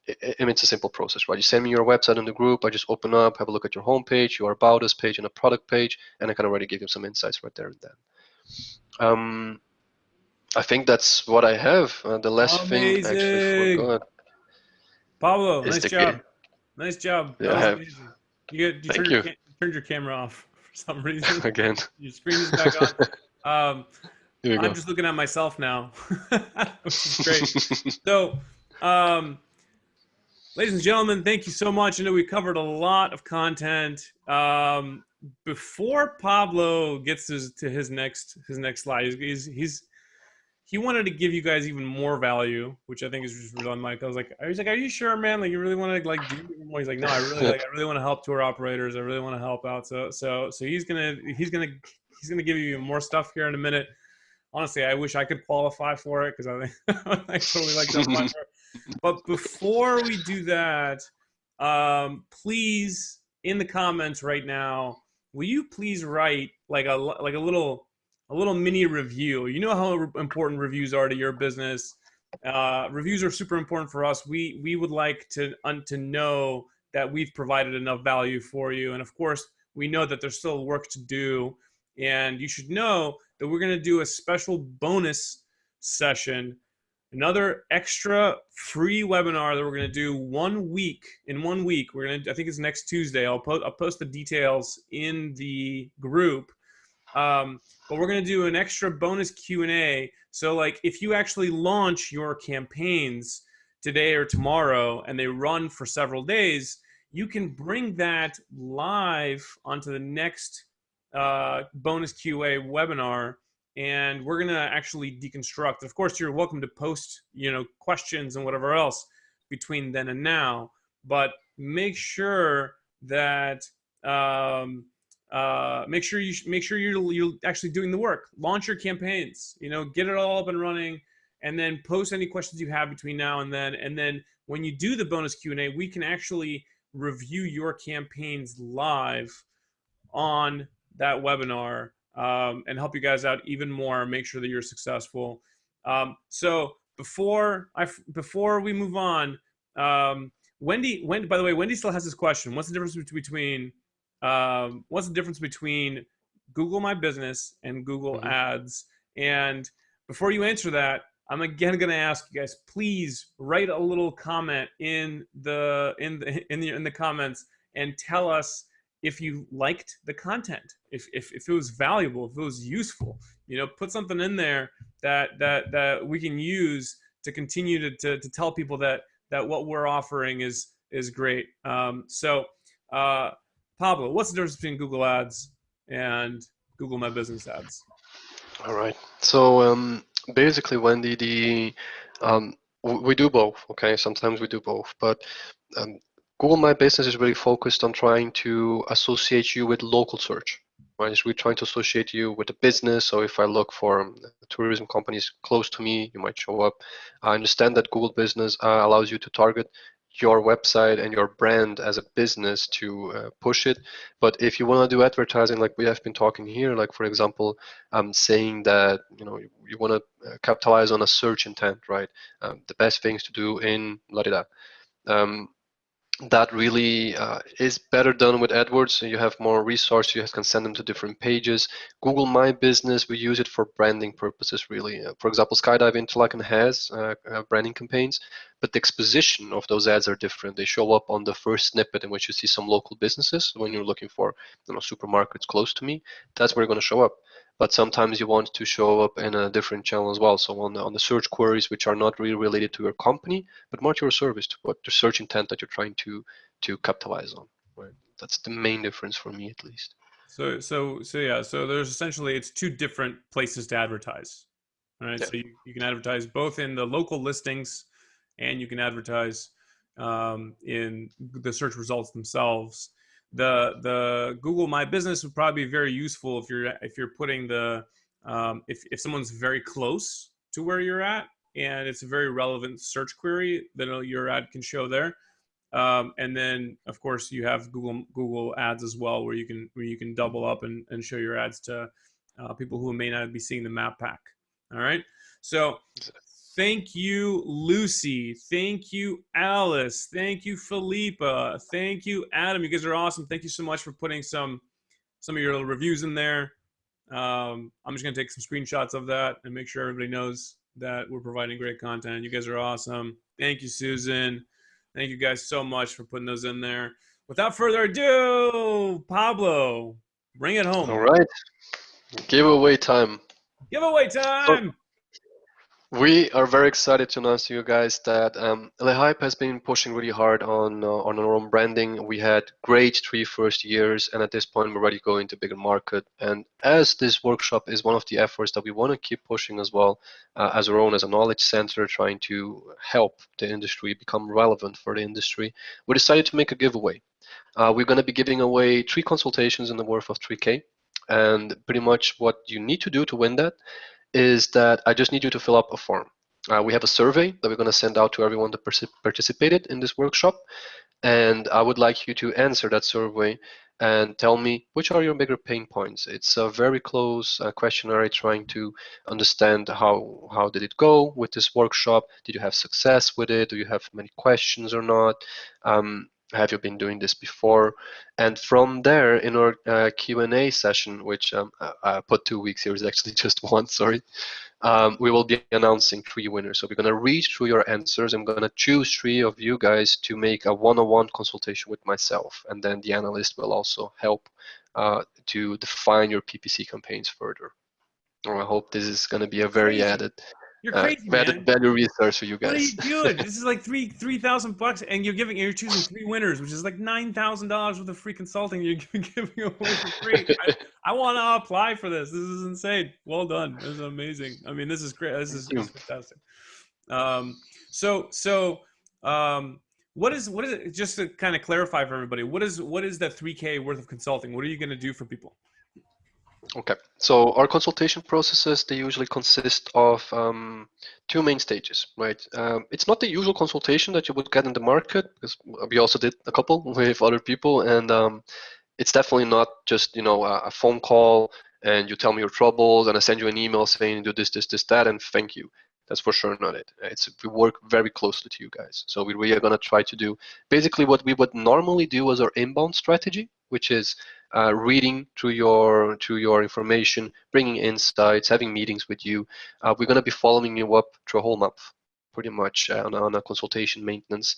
it's a simple process, right? You send me your website in the group, I just open up, have a look at your homepage, your About Us page, and a product page, and I can already give you some insights right there and then. I think that's what I have. The last thing I actually forgot. Pablo, nice job. Nice job. That was amazing. You Thank you. turned your camera off for some reason. Again. Your screen is back on. I'm just looking at myself now, which is great. So, ladies and gentlemen, thank you so much. I know we covered a lot of content. Before Pablo gets to his next slide, he wanted to give you guys even more value, which I think is just really Mike. I was like, are you sure, man? Like, you really want to like do more? He's like, no, I really want to help tour operators. I really want to help out. So he's gonna give you more stuff here in a minute. Honestly, I wish I could qualify for it, because I think I totally like to apply for it. But before we do that, please, in the comments right now, will you please write like a little mini review? You know how important reviews are to your business. Reviews are super important for us. We would like to know that we've provided enough value for you, and of course, we know that there's still work to do. And you should know that we're going to do a special bonus session, another extra free webinar that we're going to do in 1 week. We're going to, I think it's next Tuesday. I'll post the details in the group. But we're going to do an extra bonus Q&A. So like, if you actually launch your campaigns today or tomorrow and they run for several days, you can bring that live onto the next bonus QA webinar, and we're gonna actually deconstruct. Of course, you're welcome to post questions and whatever else between then and now, but make sure that make sure you're actually doing the work. Launch your campaigns, get it all up and running, and then post any questions you have between now and then. And then when you do the bonus Q&A, we can actually review your campaigns live on that webinar, and help you guys out even more, make sure that you're successful. So before we move on, Wendy, by the way, Wendy still has this question. What's the difference between Google My Business and Google Ads? And before you answer that, I'm again going to ask you guys, please write a little comment in the comments and tell us if you liked the content, if it was valuable, if it was useful, put something in there that we can use to continue to tell people that what we're offering is great. So Pablo, what's the difference between Google Ads and Google My Business Ads? All right. So basically, Wendy, we do both. Okay, sometimes we do both, but um, Google My Business is really focused on trying to associate you with local search. Right? It's really trying to associate you with a business. So if I look for tourism companies close to me, you might show up. I understand that Google Business allows you to target your website and your brand as a business to push it. But if you want to do advertising, like we have been talking here, like for example, saying that you want to capitalize on a search intent, right? The best things to do in la da da. That really is better done with AdWords. So you have more resources, you can send them to different pages. Google My Business, we use it for branding purposes, really. For example, Skydive Interlaken has branding campaigns, but the exposition of those ads are different. They show up on the first snippet in which you see some local businesses. When you're looking for supermarkets close to me, that's where you're going to show up. But sometimes you want to show up in a different channel as well. So on the search queries, which are not really related to your company, but more to your service, to what the search intent that you're trying to capitalize on. Right. That's the main difference for me, at least. So there's essentially, it's two different places to advertise. All right. Yeah. So you can advertise both in the local listings, and you can advertise in the search results themselves. The Google My Business would probably be very useful if you're putting if someone's very close to where you're at and it's a very relevant search query, then your ad can show there. And then of course you have Google Ads as well, where you can double up and show your ads to people who may not be seeing the map pack. All right. So thank you, Lucy. Thank you, Alice. Thank you, Philippa. Thank you, Adam. You guys are awesome. Thank you so much for putting some of your little reviews in there. I'm just gonna take some screenshots of that and make sure everybody knows that we're providing great content. You guys are awesome. Thank you, Susan. Thank you guys so much for putting those in there. Without further ado, Pablo, bring it home. All right. Giveaway time. Giveaway So time. we are very excited to announce to you guys that LeHype has been pushing really hard on our own branding. We had great first 3 years, and at this point we're ready to go into bigger market. And as this workshop is one of the efforts that we want to keep pushing as well, as our own as a knowledge center, trying to help the industry become relevant for the industry, we decided to make a giveaway. We're going to be giving away 3 consultations in the worth of 3K. And pretty much what you need to do to win that is that I just need you to fill up a form. We have a survey that we're going to send out to everyone that participated in this workshop. And I would like you to answer that survey and tell me which are your bigger pain points. It's a very close questionnaire trying to understand how did it go with this workshop? Did you have success with it? Do you have many questions or not? Have you been doing this before? And from there, in our Q&A session, which I put 2 weeks here, is actually just one, sorry, we will be announcing 3 winners. So we're going to read through your answers. I'm going to choose 3 of you guys to make a one-on-one consultation with myself. And then the analyst will also help to define your PPC campaigns further. I hope this is going to be a very Crazy. added You're crazy, added man. value resource for you What are guys. you doing? This is like $3,000, and you're choosing 3 winners, which is like $9,000 worth of free consulting you're giving away for free. I want to apply for this. This is insane. Well done. This is amazing. I mean, this is great. This is fantastic. Um, so what is it? Just to kind of clarify for everybody, what is that 3K worth of consulting? What are you going to do for people? Okay, so our consultation processes, they usually consist of 2 main stages, right? It's not the usual consultation that you would get in the market, because we also did a couple with other people, and it's definitely not just a phone call and you tell me your troubles and I send you an email saying do this, this, this, that, and thank you. That's for sure not it. We work very closely to you guys. So we really are going to try to do basically what we would normally do as our inbound strategy, which is reading through your information, bringing insights, having meetings with you. We're going to be following you up through a whole month, pretty much on a consultation maintenance,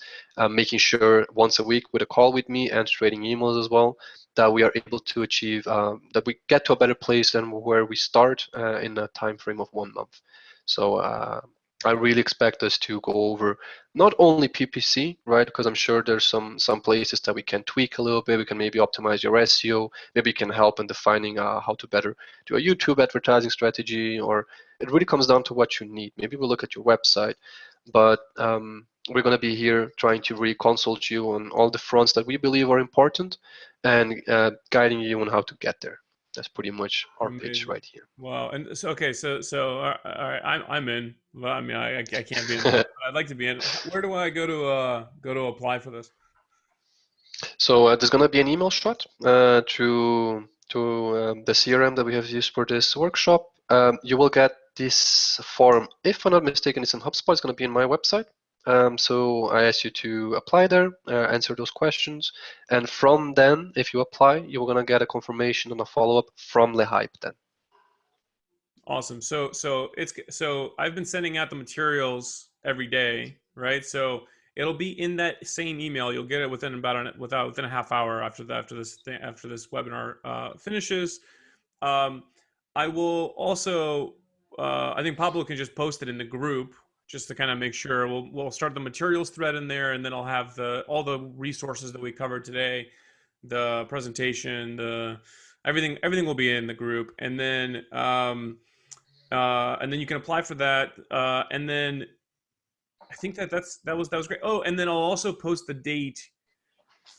making sure once a week with a call with me, answering emails as well. that we are able to achieve, that we get to a better place than where we start in a time frame of 1 month. So I really expect us to go over not only PPC, right? Because I'm sure there's some places that we can tweak a little bit. We can maybe optimize your SEO. Maybe you can help in defining how to better do a YouTube advertising strategy, or it really comes down to what you need. Maybe we'll look at your website, but we're going to be here trying to really consult you on all the fronts that we believe are important and guiding you on how to get there. That's pretty much our pitch Amazing. right here. Wow. And so, okay, all right, I'm in. Well, I mean, I can't be in it, but I'd like to be in it. Where do I go to apply for this? So there's going to be an email shot to the CRM that we have used for this workshop. You will get this form. If I'm not mistaken, it's in HubSpot. It's going to be in my website. So I ask you to apply there, answer those questions, and from then, if you apply, you're going to get a confirmation and a follow-up from the hype then. Awesome. So I've been sending out the materials every day, right? So it'll be in that same email. You'll get it within within a half hour after this webinar finishes. I will also I think Pablo can just post it in the group just to kind of make sure. We'll start the materials thread in there, and then I'll have all the resources that we covered today, the presentation, everything will be in the group, and then you can apply for that, and then I think that was great. Oh, and then I'll also post the date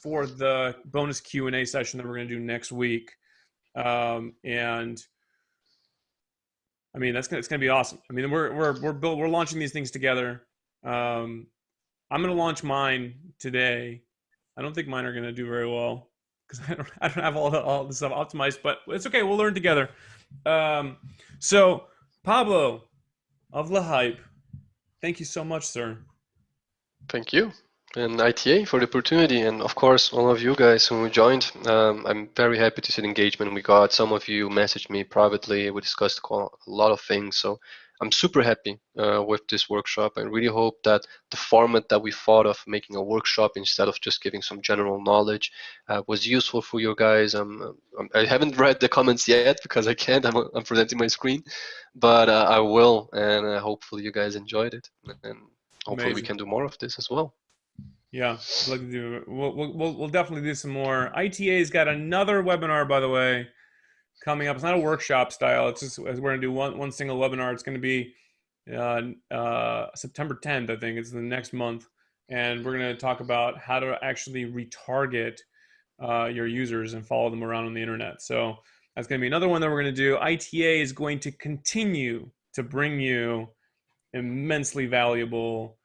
for the bonus Q&A session that we're going to do next week, and I mean it's gonna be awesome. I mean we're launching these things together. I'm gonna launch mine today. I don't think mine are gonna do very well because I don't have all the stuff optimized, but it's okay. We'll learn together. So Pablo of La Hype, thank you so much, sir. Thank you and ITA for the opportunity, and of course all of you guys who joined. I'm very happy to see the engagement we got. Some of you messaged me privately. We discussed a lot of things, so I'm super happy with this workshop. I really hope that the format that we thought of, making a workshop instead of just giving some general knowledge, was useful for you guys. I haven't read the comments yet because I can't. I'm presenting my screen, but I will, and hopefully you guys enjoyed it, and hopefully we Amazing. can do more of this as well. Yeah, I'd like to do. We'll definitely do some more. ITA's got another webinar, by the way, coming up. It's not a workshop style. It's just we're gonna do one single webinar. It's gonna be September 10th, I think. It's the next month, and we're gonna talk about how to actually retarget your users and follow them around on the internet. So that's gonna be another one that we're gonna do. ITA is going to continue to bring you immensely valuable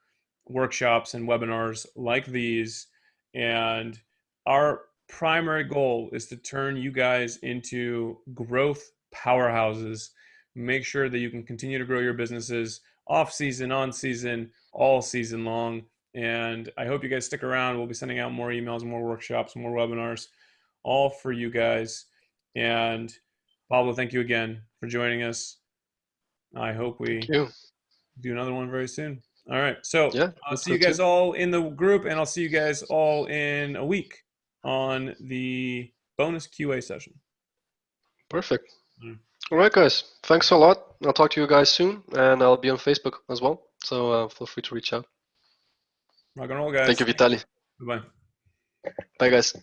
workshops and webinars like these. And our primary goal is to turn you guys into growth powerhouses. Make sure that you can continue to grow your businesses off season, on season, all season long. And I hope you guys stick around. We'll be sending out more emails, more workshops, more webinars, all for you guys. And Pablo, thank you again for joining us. I hope we do another one very soon. All right. So Yeah, I'll see you guys all in the group, and I'll see you guys all in a week on the bonus QA session. Perfect. All right, guys. Thanks a lot. I'll talk to you guys soon, and I'll be on Facebook as well. So feel free to reach out. Rock and roll, guys. Thank you, Vitaly. Bye-bye. Bye, guys.